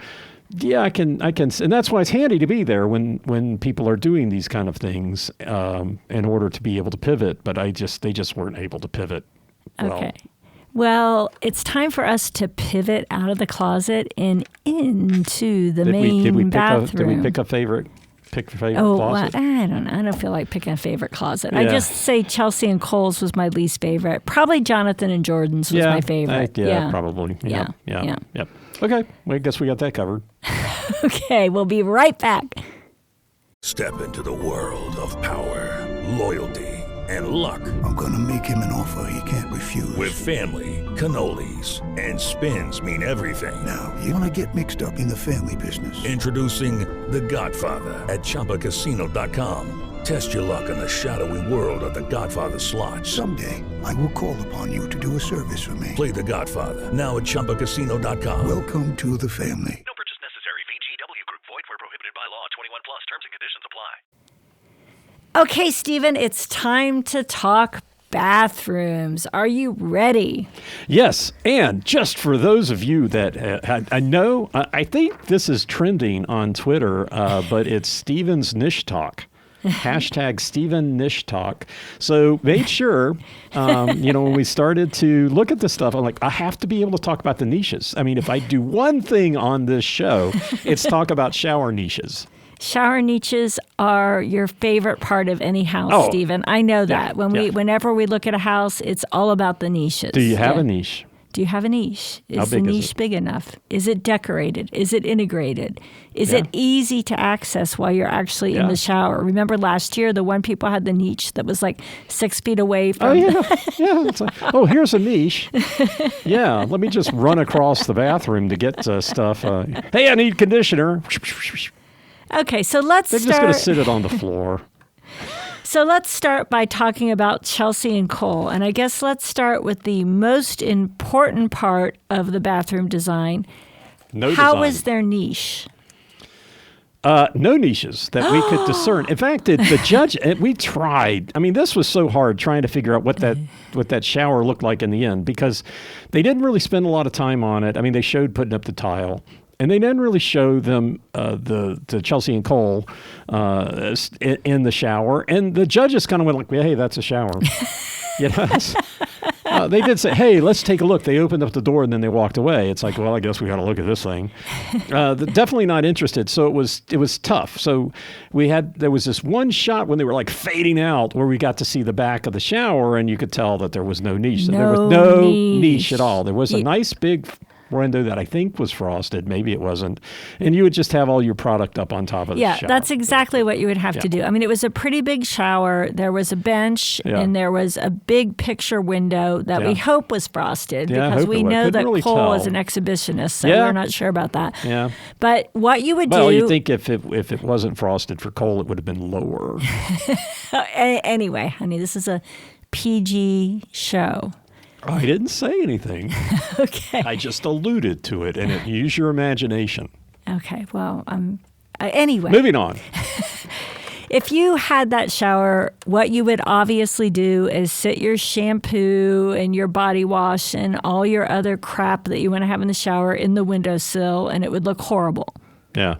yeah, I can, and that's why it's handy to be there when people are doing these kind of things in order to be able to pivot. But they just weren't able to pivot. Okay. Well, it's time for us to pivot out of the closet and into the main bathroom. Did we pick a favorite closet? Well, I don't know. I don't feel like picking a favorite closet. Yeah. I just say Chelsea and Cole's was my least favorite. Probably Jonathan and Jordan's was my favorite. Probably. Yeah. Yep. Okay, well, I guess we got that covered. Okay, we'll be right back. Step into the world of power, loyalty, and luck. I'm going to make him an offer he can't refuse. With family, cannolis, and spins mean everything. Now, you want to get mixed up in the family business. Introducing The Godfather at ChumbaCasino.com. Test your luck in the shadowy world of The Godfather slot. Someday, I will call upon you to do a service for me. Play The Godfather now at ChumbaCasino.com. Welcome to the family. No purchase necessary. VGW Group. Void where prohibited by law. 21 plus. Terms and conditions apply. Okay, Stephen, it's time to talk bathrooms. Are you ready? Yes, and just for those of you that I know, I think this is trending on Twitter, but it's Steven's Niche Talk. Hashtag Steven Niche Talk. So made sure, when we started to look at this stuff, I'm like, I have to be able to talk about the niches. I mean, if I do one thing on this show, it's talk about shower niches. Shower niches are your favorite part of any house, Stephen. I know that. Whenever we look at a house, it's all about the niches. Do you have a niche? Do you have a niche? How big the is niche it? big enough? Is it decorated? Is it integrated? Is it easy to access while you're actually in the shower? Remember last year, the one people had the niche that was like 6 feet away from. Oh, yeah. It's like, here's a niche. Yeah, let me just run across the bathroom to get stuff. Hey, I need conditioner. Okay, so let's They're start. just going to sit it on the floor. So let's start by talking about Chelsea and Cole. And I guess let's start with the most important part of the bathroom design. How was their niche? No niches that we could discern. In fact, the judge, we tried. I mean, this was so hard trying to figure out what that shower looked like in the end, because they didn't really spend a lot of time on it. I mean, they showed putting up the tile. And they didn't really show them the Chelsea and Cole in the shower. And the judges kind of went like, hey, that's a shower. They did say, hey, let's take a look. They opened up the door and then they walked away. It's like, well, I guess we got to look at this thing. Definitely not interested. So it was tough. So there was this one shot when they were like fading out where we got to see the back of the shower and you could tell that there was no niche. So there was no niche at all. There was a nice big window that I think was frosted. Maybe it wasn't. And you would just have all your product up on top of the shower. Yeah, that's exactly what you would have to do. I mean, it was a pretty big shower. There was a bench and there was a big picture window that we hope was frosted because we know that really Cole is an exhibitionist, so we're not sure about that. Yeah. But what you would do... Well, you think if it wasn't frosted for Cole, it would have been lower. Anyway, honey, this is a PG show. I didn't say anything. Okay. I just alluded to it, and use your imagination. Okay, well, anyway. Moving on. If you had that shower, what you would obviously do is sit your shampoo and your body wash and all your other crap that you want to have in the shower in the windowsill, and it would look horrible. Yeah.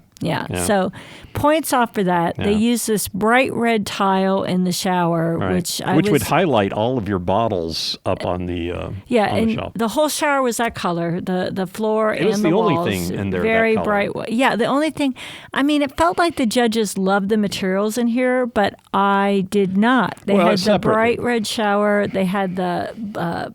So points off for that. They use this bright red tile in the shower, which would highlight all of your bottles up on the and shelf. The whole shower was that color. The floor and the walls. It was the only thing in there very that color. bright. Yeah, the only thing. I mean, it felt like the judges loved the materials in here, but I did not. They had the bright red shower. They had the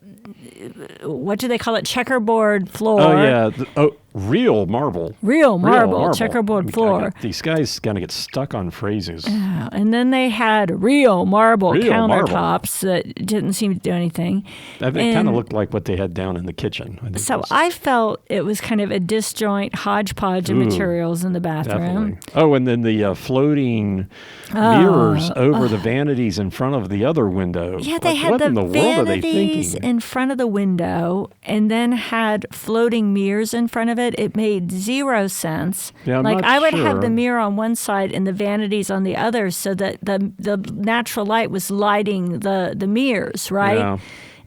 what do they call it? Checkerboard floor. Oh yeah. Real marble. Real marble. Checkerboard floor. These guys going to get stuck on phrases. And then they had real marble countertops that didn't seem to do anything. It kind of looked like what they had down in the kitchen. I felt it was kind of a disjoint hodgepodge of materials in the bathroom. Definitely. Oh, and then the floating mirrors over the vanities in front of the other window. Yeah, they had the vanities in front of the window and then had floating mirrors in front of it. It made zero sense. Yeah, I would have the mirror on one side and the vanities on the other so that the natural light was lighting the mirrors, right? Yeah.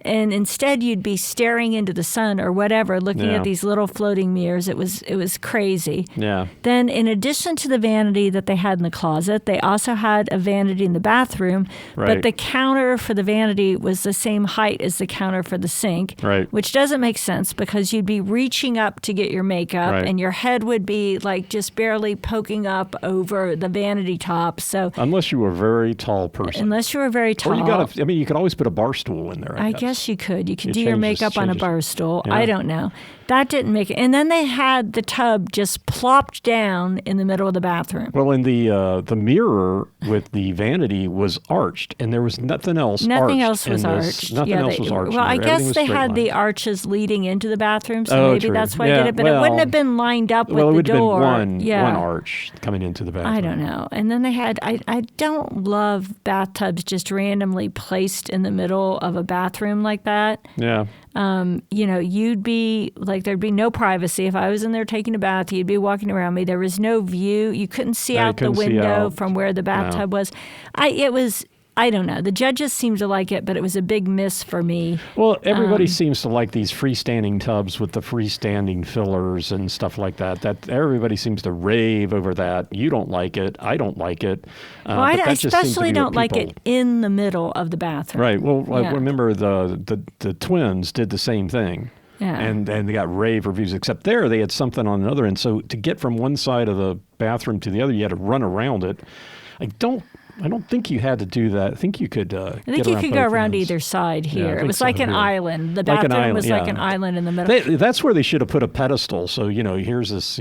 And instead you'd be staring into the sun or whatever, looking at these little floating mirrors. It was crazy. Yeah. Then in addition to the vanity that they had in the closet, they also had a vanity in the bathroom. Right. But the counter for the vanity was the same height as the counter for the sink. Right. Which doesn't make sense because you'd be reaching up to get your makeup and your head would be like just barely poking up over the vanity top. So unless you were a very tall person. Unless you were very tall. Or you could always put a bar stool in there. I guess. You could. You could do your makeup on a bar stool. Yeah. I don't know. That didn't make it. And then they had the tub just plopped down in the middle of the bathroom. Well, and the mirror with the vanity was arched, and there was nothing else. Nothing else was arched. Nothing else was arched. Well, I guess they had the arches leading into the bathroom, so maybe that's why I did it. But it wouldn't have been lined up with the door. Well, it would have been one arch coming into the bathroom. I don't know. And then they had. I don't love bathtubs just randomly placed in the middle of a bathroom bathroom like that, you'd be like, there'd be no privacy. If I was in there taking a bath, you'd be walking around me. There was no view. You couldn't see out the window from where the bathtub was. I don't know. The judges seemed to like it, but it was a big miss for me. Well, everybody seems to like these freestanding tubs with the freestanding fillers and stuff like that. That everybody seems to rave over that. You don't like it. I don't like it. I especially don't like it in the middle of the bathroom. Right. Well, I remember the twins did the same thing. Yeah. And they got rave reviews, except there they had something on the other end. So to get from one side of the bathroom to the other, you had to run around it. I don't think you had to do that. I think you could I think you could go around either side here. It was like an island. The bathroom was like an island in the middle. That's where they should have put a pedestal. So, here's this,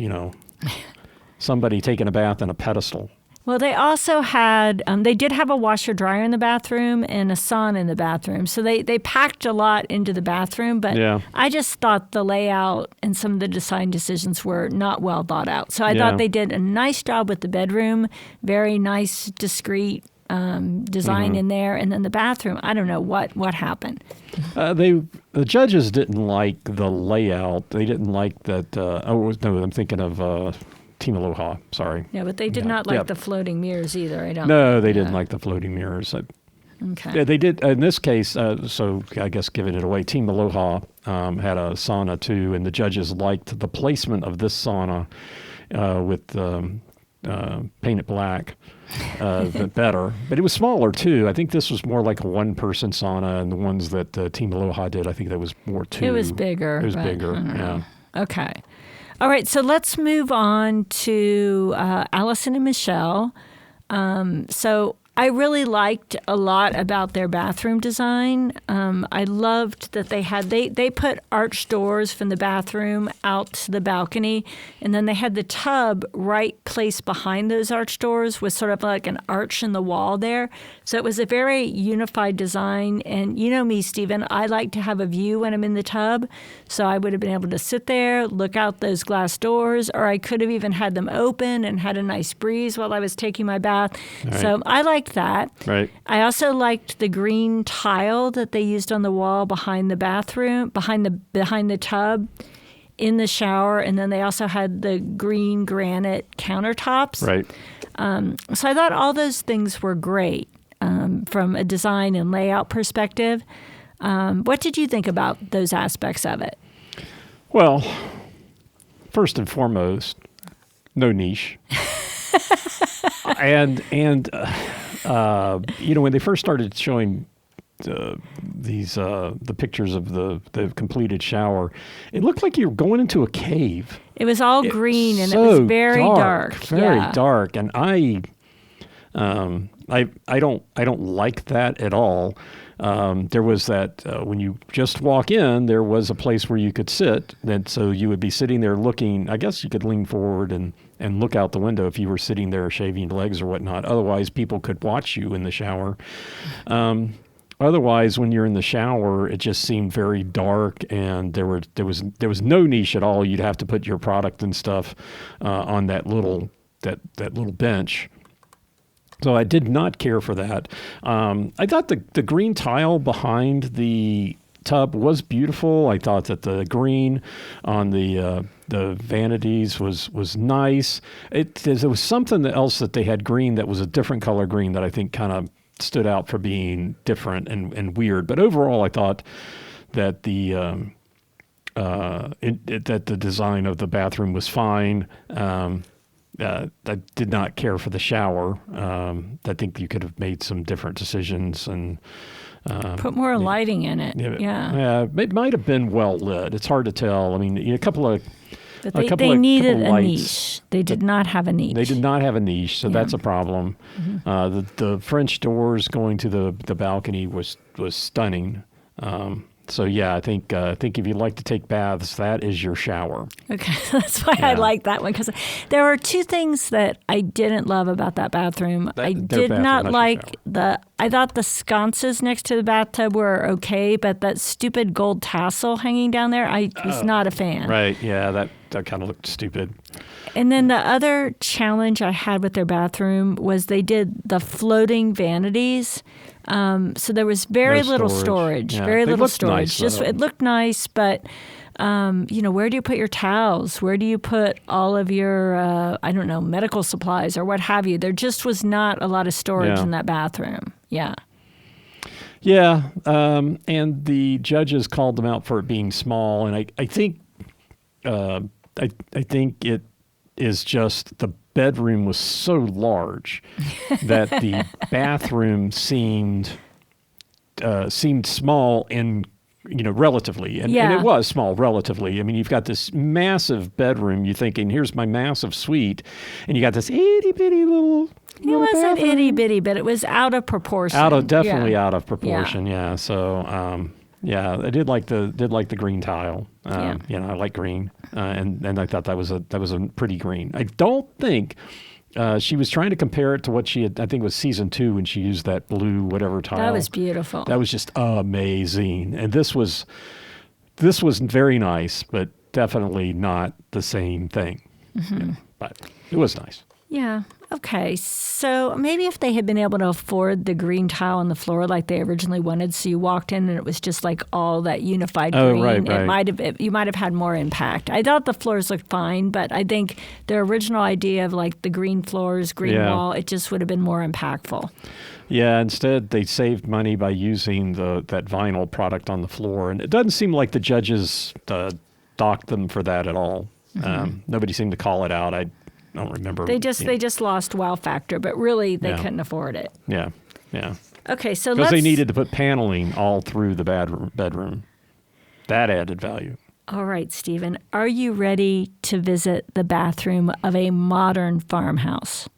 somebody taking a bath in a pedestal. Well, they also had, they did have a washer dryer in the bathroom and a sauna in the bathroom. So they packed a lot into the bathroom, but I just thought the layout and some of the design decisions were not well thought out. So I thought they did a nice job with the bedroom, very nice, discreet design in there. And then the bathroom, I don't know what happened. The judges didn't like the layout. They didn't like that. I'm thinking of Team Aloha, sorry. Yeah, but they did not like the floating mirrors either, I don't No, they didn't like the floating mirrors. Okay. Yeah, they did, in this case, so I guess giving it away, Team Aloha had a sauna too, and the judges liked the placement of this sauna with painted black better. But it was smaller too. I think this was more like a one-person sauna, and the ones that Team Aloha did, I think that was more two. It was bigger. It was bigger, yeah. Okay. All right, so let's move on to Alison and Michel. So I really liked a lot about their bathroom design. I loved that they put arch doors from the bathroom out to the balcony, and then they had the tub right placed behind those arch doors with sort of like an arch in the wall there. So it was a very unified design. And you know me, Stephen, I like to have a view when I'm in the tub. So I would have been able to sit there, look out those glass doors, or I could have even had them open and had a nice breeze while I was taking my bath. Right. So I liked that. Right. I also liked the green tile that they used on the wall behind the bathroom, behind the tub, in the shower, and then they also had the green granite countertops. Right. So I thought all those things were great from a design and layout perspective. What did you think about those aspects of it? Well, first and foremost, no niche. and when they first started showing the pictures of the completed shower, it looked like you were going into a cave. It was all green and it was very dark. Very dark, and I don't like that at all. There was that when you just walk in, there was a place where you could sit. And so you would be sitting there looking. I guess you could lean forward and look out the window if you were sitting there shaving legs or whatnot. Otherwise, people could watch you in the shower. Otherwise, when you're in the shower, it just seemed very dark, and there was no niche at all. You'd have to put your product and stuff on that little bench. So I did not care for that. I thought the green tile behind the tub was beautiful. I thought that the green on the vanities was nice. There was something else that they had green that was a different color green that I think kind of stood out for being different and weird. But overall, I thought that the design of the bathroom was fine. I did not care for the shower. I think you could have made some different decisions and put more lighting in it. Yeah, it might have been well lit. It's hard to tell. I mean, a couple of But they needed a niche. They did not have a niche. They did not have a niche, so that's a problem. Mm-hmm. The French doors going to the balcony was stunning. So yeah, I think if you like to take baths, that is your shower. Okay, that's why I like that one, because there are two things that I didn't love about that bathroom. I did not like the I thought the sconces next to the bathtub were okay, but that stupid gold tassel hanging down there, I was not a fan. Right, yeah, that kind of looked stupid. And then the other challenge I had with their bathroom was they did the floating vanities. So there was very little storage. Yeah. Very They little looked storage. nice, though. It looked nice, but where do you put your towels? Where do you put all of your medical supplies or what have you? There just was not a lot of storage in that bathroom. Yeah. Yeah, and the judges called them out for it being small, and I think it is just the bedroom was so large that the bathroom seemed small in relatively, and it was small relatively. I mean, you've got this massive bedroom. You're thinking, here's my massive suite, and you got this itty bitty little. It wasn't itty bitty, but it was out of proportion. Definitely out of proportion. Yeah. So, I did like the green tile. I like green, and I thought that was a pretty green. I don't think she was trying to compare it to what she had. I think it was season 2 when she used that blue whatever tile. That was beautiful. That was just amazing. And this was very nice, but definitely not the same thing. Mm-hmm. But it was nice. Yeah. Okay. So maybe if they had been able to afford the green tile on the floor like they originally wanted, so you walked in and it was just like all that unified green, right. You might have had more impact. I thought the floors looked fine, but I think their original idea of like the green floors, green wall, it just would have been more impactful. Yeah, instead they saved money by using that vinyl product on the floor, and it doesn't seem like the judges docked them for that at all. Mm-hmm. Nobody seemed to call it out. I don't remember. They just lost wow factor, but really they couldn't afford it. Yeah. Okay, so because they needed to put paneling all through the bedroom. That added value. All right, Stephen, are you ready to visit the bathroom of a modern farmhouse?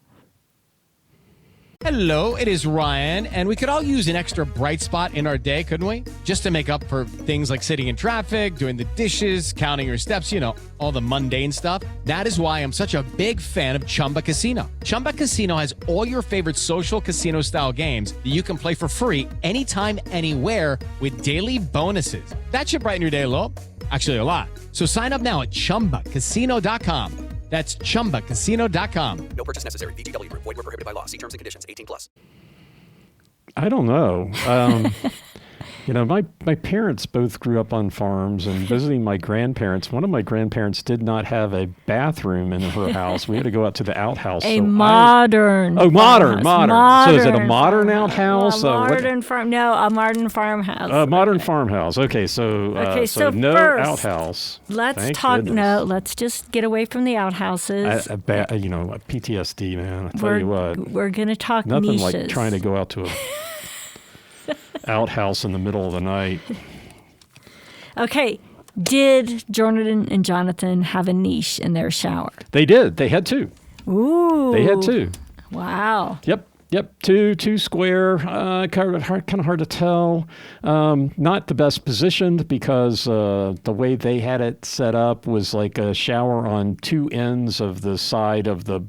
Hello, it is Ryan, and we could all use an extra bright spot in our day, couldn't we? Just to make up for things like sitting in traffic, doing the dishes, counting your steps, all the mundane stuff. That is why I'm such a big fan of Chumba Casino. Chumba Casino has all your favorite social casino-style games that you can play for free anytime, anywhere with daily bonuses. That should brighten your day a little. Actually, a lot. So sign up now at ChumbaCasino.com. That's ChumbaCasino.com. No purchase necessary. VGW Group. Void where prohibited by law. See terms and conditions. 18+. I don't know. My parents both grew up on farms, and visiting my grandparents, one of my grandparents did not have a bathroom in her house. We had to go out to the outhouse. Modern. Modern. So is it a modern outhouse? A modern farmhouse. A modern farmhouse. Okay, so no first, outhouse. Let's talk. Goodness. No, let's just get away from the outhouses. PTSD, man. I tell you what. We're gonna talk nothing niches. Like trying to go out to a outhouse in the middle of the night. Okay. Did Jordan and Jonathan have a niche in their shower? They did. They had 2. Ooh. They had 2. Wow. Yep. 2 square, kind of hard to tell. Not the best positioned because the way they had it set up was like a shower on 2 ends of the side of the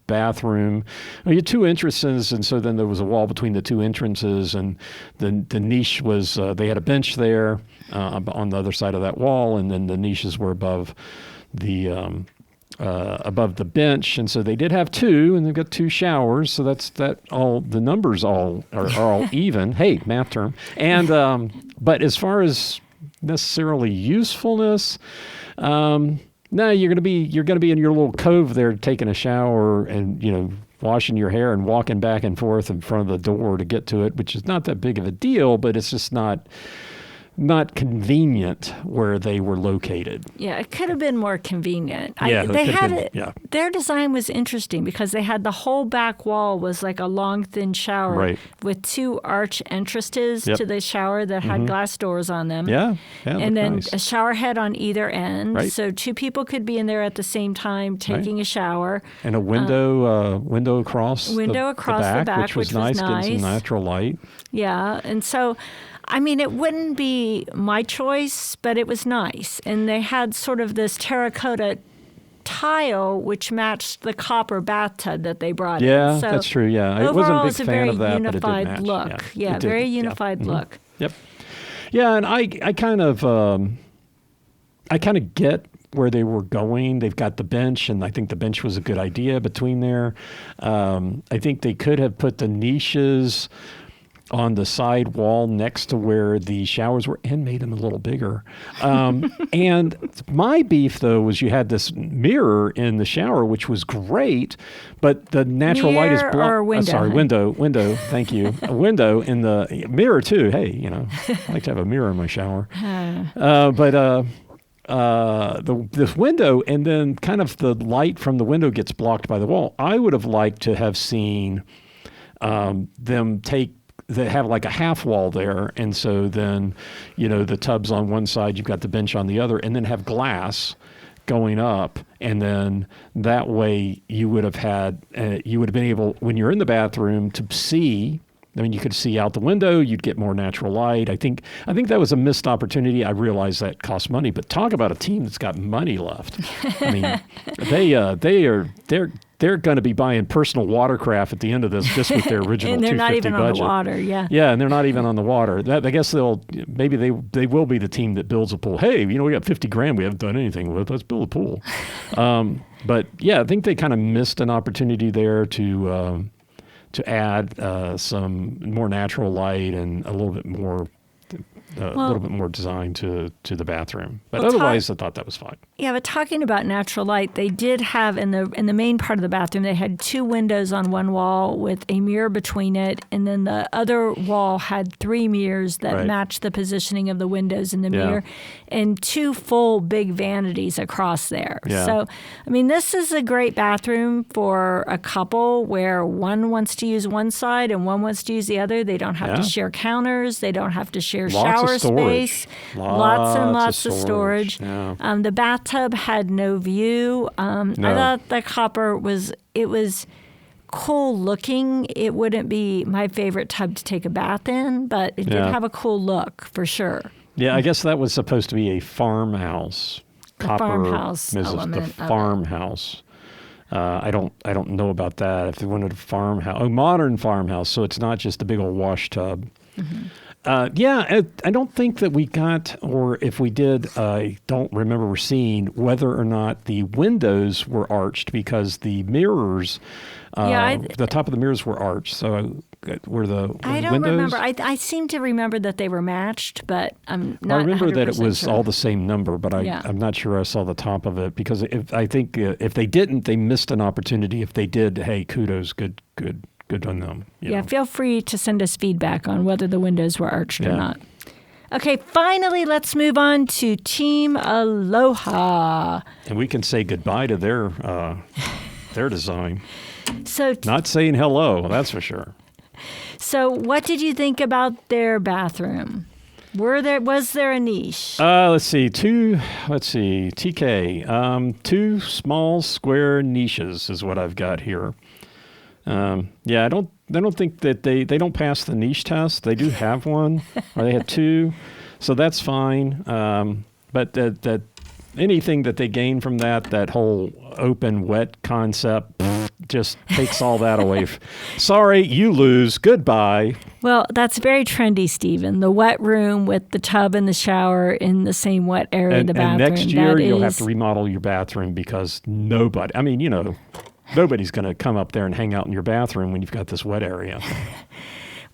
bathroom. You had 2 entrances, and so then there was a wall between the 2 entrances, and the niche was, they had a bench there on the other side of that wall, and then the niches were above the bench, and so they did have 2, and they've got 2 showers, so that all the numbers are all even. Hey, math term. And but as far as necessarily usefulness, no, you're gonna be in your little cove there taking a shower and washing your hair and walking back and forth in front of the door to get to it, which is not that big of a deal, but it's just not convenient where they were located. Yeah, it could have been more convenient. Their design was interesting because they had the whole back wall was like a long, thin shower with 2 arch entrances to the shower that had glass doors on them. Yeah, and then nice. A shower head on either end. Right. So 2 people could be in there at the same time taking a shower. And a window across the back, which was nice, getting some natural light. Yeah, and so I mean, it wouldn't be my choice, but it was nice. And they had sort of this terracotta tile which matched the copper bathtub that they brought in. Yeah, So that's true. Yeah, I wasn't a big fan of that, but it did match. Overall, it's a very unified look. Yeah, very unified look. Yep. Yeah, and I kind of get where they were going. They've got the bench, and I think the bench was a good idea between there. I think they could have put the niches on the side wall next to where the showers were and made them a little bigger. And my beef, though, was you had this mirror in the shower, which was great, but the natural light is blocked. Or window. Window. Thank you. A window in the mirror, too. Hey, I like to have a mirror in my shower. This window, and then kind of the light from the window gets blocked by the wall. I would have liked to have seen them they have like a half wall there, and so then the tub's on one side, you've got the bench on the other, and then have glass going up, and then that way you would have been able, when you're in the bathroom, to see. I mean, you could see out the window. You'd get more natural light. I think that was a missed opportunity. I realize that costs money, but talk about a team that's got money left. I mean, they're going to be buying personal watercraft at the end of this, just with their original $250 budget. And they're not even on the water. Yeah. Yeah, and they're not even on the water. I guess they will be the team that builds a pool. Hey, we got $50,000 we haven't done anything with. Let's build a pool. But yeah, I think they kind of missed an opportunity there to add some more natural light and a little bit more design to the bathroom. But otherwise, I thought that was fine. Yeah, but talking about natural light, they did have in the main part of the bathroom, they had 2 windows on one wall with a mirror between it, and then the other wall had 3 mirrors that matched the positioning of the windows in the mirror, and 2 full big vanities across there. Yeah. So, I mean, this is a great bathroom for a couple where one wants to use one side and one wants to use the other. They don't have to share counters. They don't have to share shower space. Lots and lots of storage. Yeah. The bathtub had no view. I thought the copper was cool looking. It wouldn't be my favorite tub to take a bath in, but it did have a cool look for sure. Yeah, I guess that was supposed to be a farmhouse. Farmhouse element. The farmhouse. I don't know about that. If they wanted a modern farmhouse, so it's not just a big old wash tub. Mm-hmm. I don't think that we got, or if we did, I don't remember seeing whether or not the windows were arched, because the mirrors, the top of the mirrors were arched. So were the I don't windows? remember. I seem to remember that they were matched, but I'm not. I remember that it was sure. all the same number, but I'm not sure I saw the top of it, because I think if they didn't, they missed an opportunity. If they did, hey, kudos, good on them. Feel free to send us feedback on whether the windows were arched or not. Okay, finally, let's move on to Team Aloha. And we can say goodbye to their design. So not saying hello, that's for sure. So what did you think about their bathroom? Was there a niche? Let's see, TK. 2 small square niches is what I've got here. I don't think that they don't pass the niche test. They do have one, or they had 2, so that's fine. But that anything that they gain from that whole open wet concept just takes all that away. Sorry, you lose. Goodbye. Well, that's very trendy, Stephen. The wet room with the tub and the shower in the same wet area of the bathroom. And next year you'll have to remodel your bathroom, because nobody's going to come up there and hang out in your bathroom when you've got this wet area.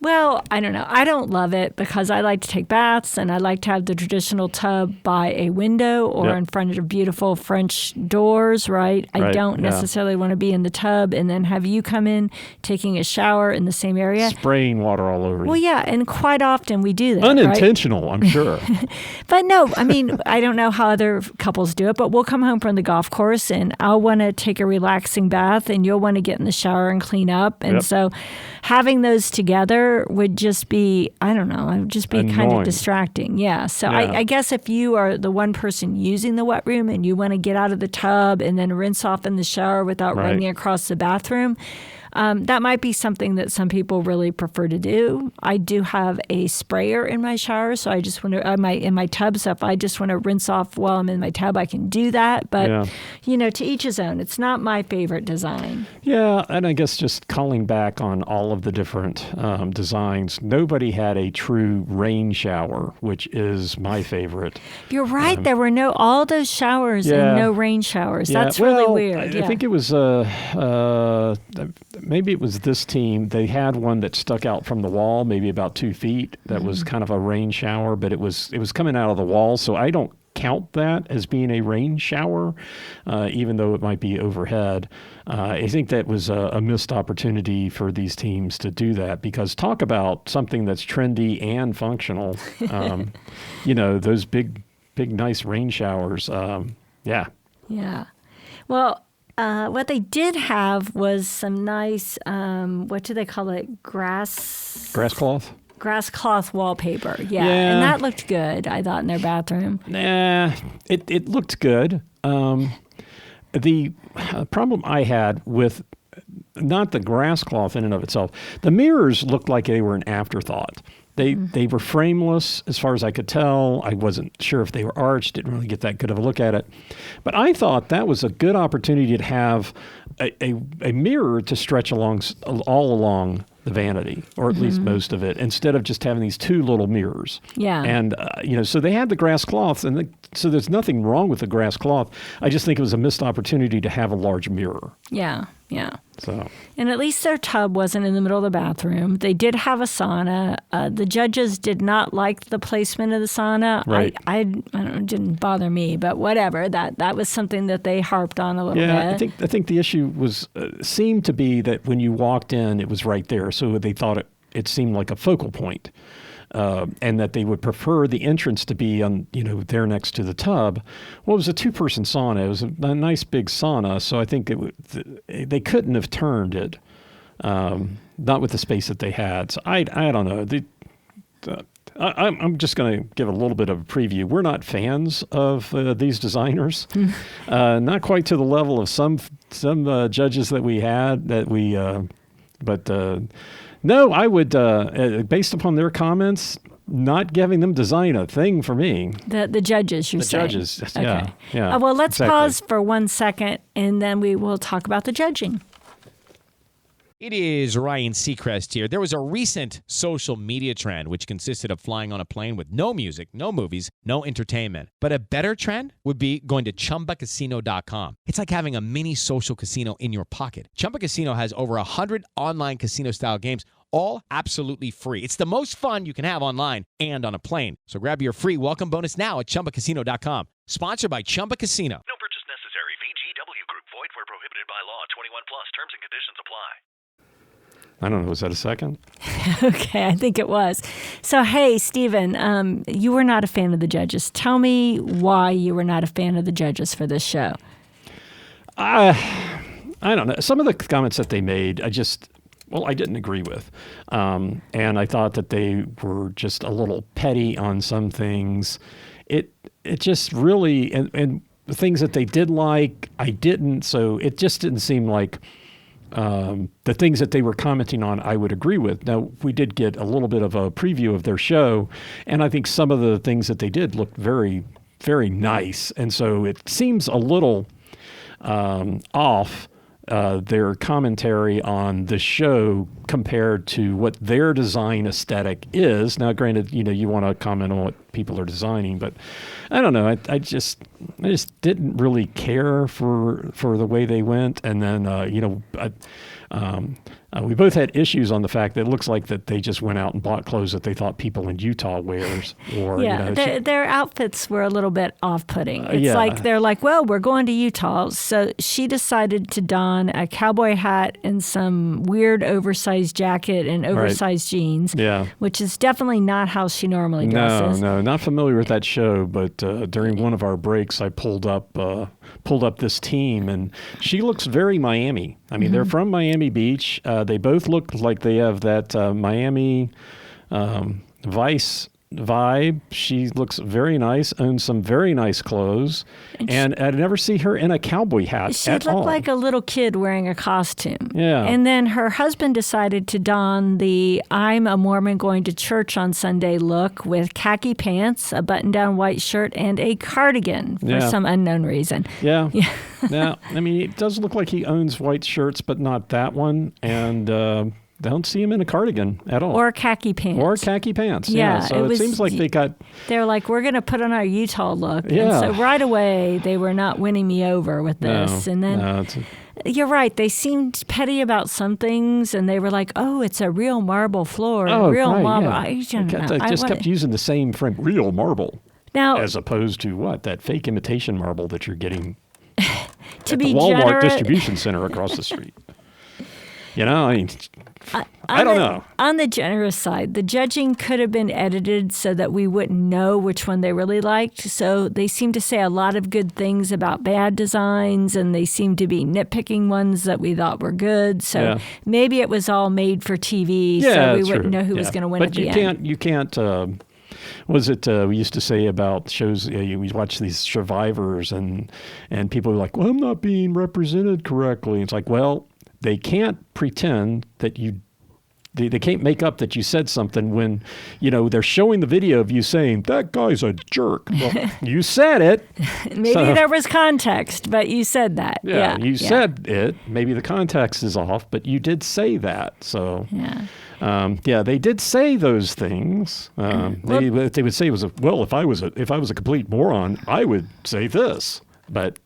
Well, I don't know. I don't love it, because I like to take baths, and I like to have the traditional tub by a window or in front of beautiful French doors, right? I don't necessarily want to be in the tub and then have you come in taking a shower in the same area. Spraying water all over you. Well, yeah, and quite often we do that, unintentional, right? I'm sure. But no, I mean, I don't know how other couples do it, but we'll come home from the golf course, and I'll want to take a relaxing bath, and you'll want to get in the shower and clean up. And so having those together would just be, Annoying. kind of distracting. Yeah. So I guess if you are the one person using the wet room and you want to get out of the tub and then rinse off in the shower without running across the bathroom, That might be something that some people really prefer to do. I do have a sprayer in my shower, so I just want to in my tub. So if I just want to rinse off while I'm in my tub, I can do that. But to each his own. It's not my favorite design. Yeah, and I guess just calling back on all of the different designs, nobody had a true rain shower, which is my favorite. You're right. There were all those showers and no rain showers. That's really weird. I think it was maybe it was this team. They had one that stuck out from the wall, maybe about 2 feet. That was kind of a rain shower, but it was coming out of the wall. So I don't count that as being a rain shower, even though it might be overhead. I think that was a missed opportunity for these teams to do that, because talk about something that's trendy and functional. Those big, nice rain showers. Yeah. Well, what they did have was some nice, what do they call it? Grass cloth wallpaper. Yeah. And that looked good, I thought, in their bathroom. Nah, it looked good. The problem I had with not the grass cloth in and of itself, the mirrors looked like they were an afterthought. They were frameless as far as I could tell. I wasn't sure if they were arched, didn't really get that good of a look at it. But I thought that was a good opportunity to have a mirror to stretch all along the vanity, or at least most of it, instead of just having these two little mirrors. Yeah. And, so they had the grass cloths, and so there's nothing wrong with the grass cloth. I just think it was a missed opportunity to have a large mirror. Yeah. So. And at least their tub wasn't in the middle of the bathroom. They did have a sauna. The judges did not like the placement of the sauna. Right. I don't know, it didn't bother me, but whatever. That was something that they harped on a little bit. Yeah, I think the issue was seemed to be that when you walked in, it was right there. So they thought it seemed like a focal point. And that they would prefer the entrance to be on, there next to the tub. Well, it was a 2-person sauna. It was a nice big sauna, so I think they couldn't have turned it, not with the space that they had. So I don't know. I'm just going to give a little bit of a preview. We're not fans of these designers, not quite to the level of some judges that we had but. No, I would, based upon their comments, not giving them design a thing for me. The judges, you're saying? The judges, okay. Yeah. Well, let's pause for 1 second, and then we will talk about the judging. It is Ryan Seacrest here. There was a recent social media trend which consisted of flying on a plane with no music, no movies, no entertainment. But a better trend would be going to ChumbaCasino.com. It's like having a mini social casino in your pocket. Chumba Casino has over 100 online casino-style games, all absolutely free. It's the most fun you can have online and on a plane. So grab your free welcome bonus now at ChumbaCasino.com. Sponsored by Chumba Casino. No purchase necessary. VGW Group. Void where prohibited by law. 21 plus. Terms and conditions apply. I don't know. Was that a second? Okay, I think it was. So, hey, Stephen, you were not a fan of the judges. Tell me why you were not a fan of the judges for this show. I don't know. Some of the comments that they made, I didn't agree with. And I thought that they were just a little petty on some things. It just really, and the things that they did like, I didn't. So it just didn't seem like the things that they were commenting on, I would agree with. Now, we did get a little bit of a preview of their show, and I think some of the things that they did looked very, very nice. And so it seems a little off their commentary on the show compared to what their design aesthetic is. Now, granted, you want to comment on what people are designing, but I don't know. I just didn't really care for the way they went. And then, we both had issues on the fact that it looks like that they just went out and bought clothes that they thought people in Utah wears. Or their outfits were a little bit off-putting. It's like they're like, well, we're going to Utah, so she decided to don a cowboy hat and some weird oversized jacket and oversized jeans. Yeah, which is definitely not how she normally dresses. No, not familiar with that show. But during one of our breaks, I pulled up this team, and she looks very Miami. I mean, they're from Miami Beach. They both look like they have that Miami Vice vibe. She looks very nice, owns some very nice clothes, and I never see her in a cowboy hat she at all. She looked like a little kid wearing a costume. Yeah. And then her husband decided to don the I'm a Mormon going to church on Sunday look with khaki pants, a button-down white shirt, and a cardigan for some unknown reason. Yeah. Yeah. I mean, it does look like he owns white shirts, but not that one. And don't see him in a cardigan at all. Or khaki pants. Yeah. So it seems like they're like, we're going to put on our Utah look. Yeah. And so right away, they were not winning me over with this. And then you're right. They seemed petty about some things, and they were like, oh, it's a real marble floor. Real marble. Yeah. I just kept using the same frame, real marble. Now, as opposed to what? That fake imitation marble that you're getting to at be the Walmart generous, distribution center across the street. You know, I mean, I don't know. On the generous side, the judging could have been edited so that we wouldn't know which one they really liked. So they seem to say a lot of good things about bad designs, and they seem to be nitpicking ones that we thought were good. So maybe it was all made for TV, so we wouldn't know who was going to win at the end. You can't. Was it we used to say about shows? We watch these survivors, and people are like, "Well, I'm not being represented correctly." It's like, well, they can't pretend that they can't make up that you said something when, they're showing the video of you saying, that guy's a jerk. Well, you said it. Maybe there was context, but you said that. Yeah, you said it. Maybe the context is off, but you did say that. So, they did say those things. They would say if I was a complete moron, I would say this. But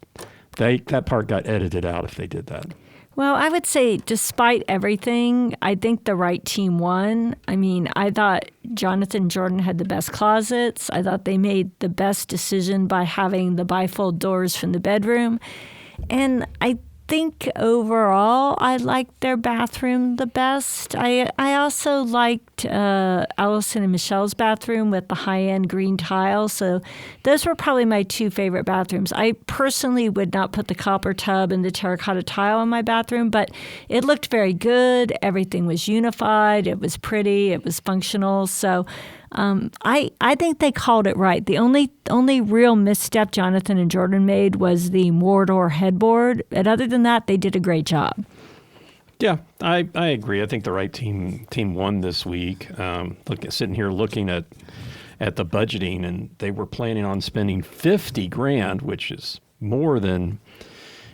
that part got edited out if they did that. Well, I would say despite everything, I think the right team won. I mean, I thought Jonathan and Jordan had the best closets. I thought they made the best decision by having the bifold doors from the bedroom. And I think overall I liked their bathroom the best. I also liked Alison and Michel's bathroom with the high-end green tile. So those were probably my two favorite bathrooms. I personally would not put the copper tub and the terracotta tile in my bathroom, but it looked very good. Everything was unified. It was pretty. It was functional. So I think they called it right. The only real misstep Jonathan and Jordan made was the Mordor headboard. And other than that, they did a great job. Yeah, I agree. I think the right team won this week. Sitting here looking at the budgeting, and they were planning on spending $50,000, which is more than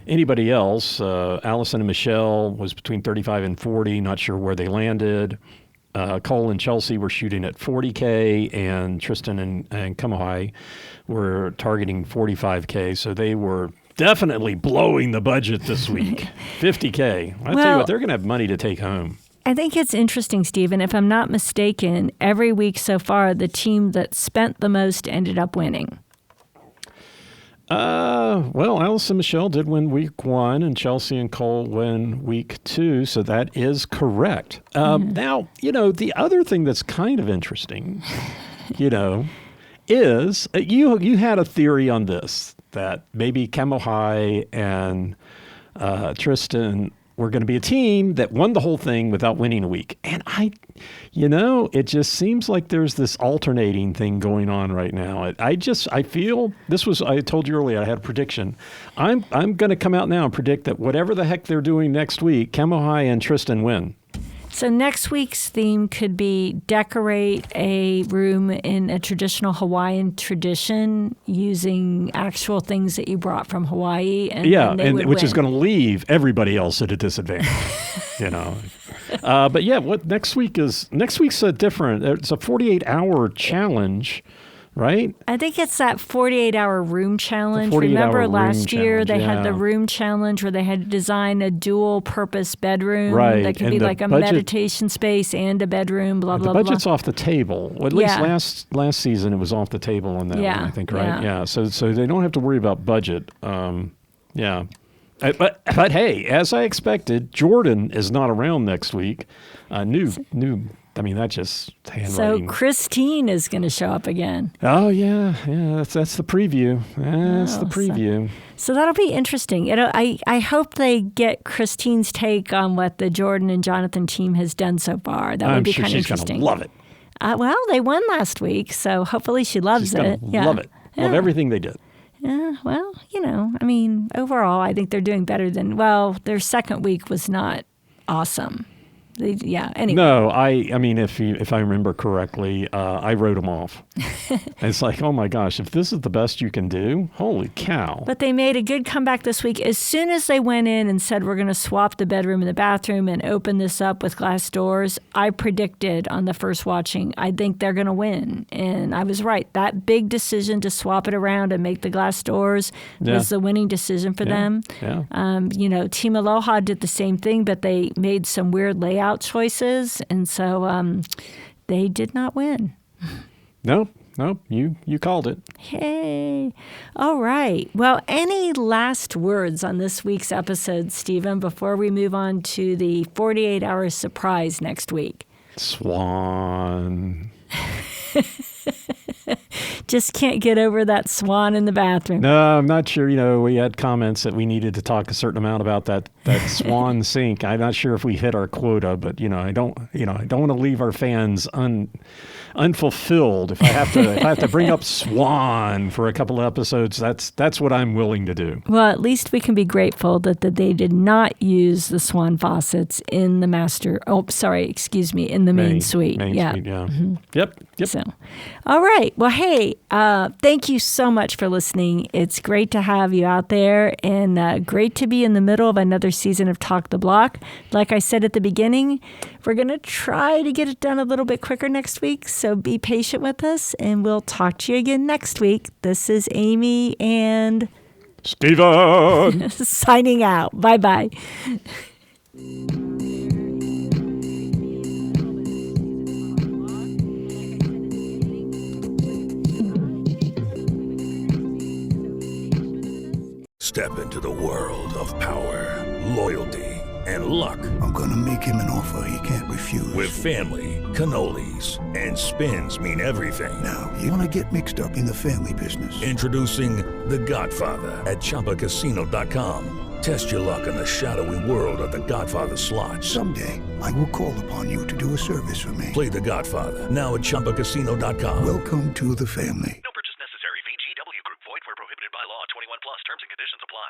anybody else. Alison and Michel was between 35 and 40. Not sure where they landed. Cole and Chelsea were shooting at $40K, and Tristyn and Kamohai were targeting $45K. So they were definitely blowing the budget this week. $50K. I'll tell you what, they're going to have money to take home. I think it's interesting, Stephen. If I'm not mistaken, every week so far, the team that spent the most ended up winning. Well, Alison and Michel did win week 1, and Chelsea and Cole win week 2, so that is correct. Now, the other thing that's kind of interesting, is you had a theory on this, that maybe Kamohai and Tristyn were going to be a team that won the whole thing without winning a week. And it just seems like there's this alternating thing going on right now. I feel I told you earlier, I had a prediction. I'm going to come out now and predict that whatever the heck they're doing next week, Kamohai and Tristyn win. So next week's theme could be decorate a room in a traditional Hawaiian tradition using actual things that you brought from Hawaii. And which is going to leave everybody else at a disadvantage. But what next week's a different. It's a 48-hour challenge. Right? I think it's that 48-hour room challenge. Remember last year they had the room challenge where they had to design a dual-purpose bedroom that could be like a meditation space and a bedroom, blah, blah, blah. The budget's off the table. Well, at least last season it was off the table on that one, I think, right? Yeah. So they don't have to worry about budget. But hey, as I expected, Jordan is not around next week. New. I mean, that's just handwriting. So Christine is going to show up again. Oh, yeah. That's the preview. That's the preview. So that'll be interesting. I hope they get Christine's take on what the Jordan and Jonathan team has done so far. That would be kind of interesting. I'm sure she's going to love it. Well, they won last week, so hopefully she loves it. Love it. Love everything they did. Yeah, well, overall, I think they're doing better than, their second week was not awesome. Anyway. No, I mean, if I remember correctly, I wrote them off. It's like, oh my gosh, if this is the best you can do, holy cow. But they made a good comeback this week. As soon as they went in and said, we're going to swap the bedroom and the bathroom and open this up with glass doors, I predicted on the first watching, I think they're going to win. And I was right. That big decision to swap it around and make the glass doors was the winning decision for them. Yeah. Team Aloha did the same thing, but they made some weird layout choices, and so they did not win. Nope, you called it. Hey. All right. Well, any last words on this week's episode, Stephen, before we move on to the 48-hour surprise next week? Swan. Just can't get over that swan in the bathroom. No, I'm not sure. We had comments that we needed to talk a certain amount about that swan sink. I'm not sure if we hit our quota, but I don't want to leave our fans unfulfilled. If I have to bring up swan for a couple of episodes, that's what I'm willing to do. Well, at least we can be grateful that they did not use the swan faucets in the main suite. Main suite, yeah. Mm-hmm. Yep. So, all right. Well, hey, thank you so much for listening. It's great to have you out there, and great to be in the middle of another season of Talk the Block. Like I said at the beginning, we're going to try to get it done a little bit quicker next week, so be patient with us, and we'll talk to you again next week. This is Amy and Stephen signing out. Bye-bye. Step into the world of power, loyalty, and luck. I'm going to make him an offer he can't refuse. With family, cannolis, and spins mean everything. Now, you want to get mixed up in the family business. Introducing The Godfather at ChumbaCasino.com. Test your luck in the shadowy world of The Godfather slot. Someday, I will call upon you to do a service for me. Play The Godfather now at ChumbaCasino.com. Welcome to the family. No purchase necessary. VGW Group. Void where prohibited by law. 21 plus. Terms and conditions apply.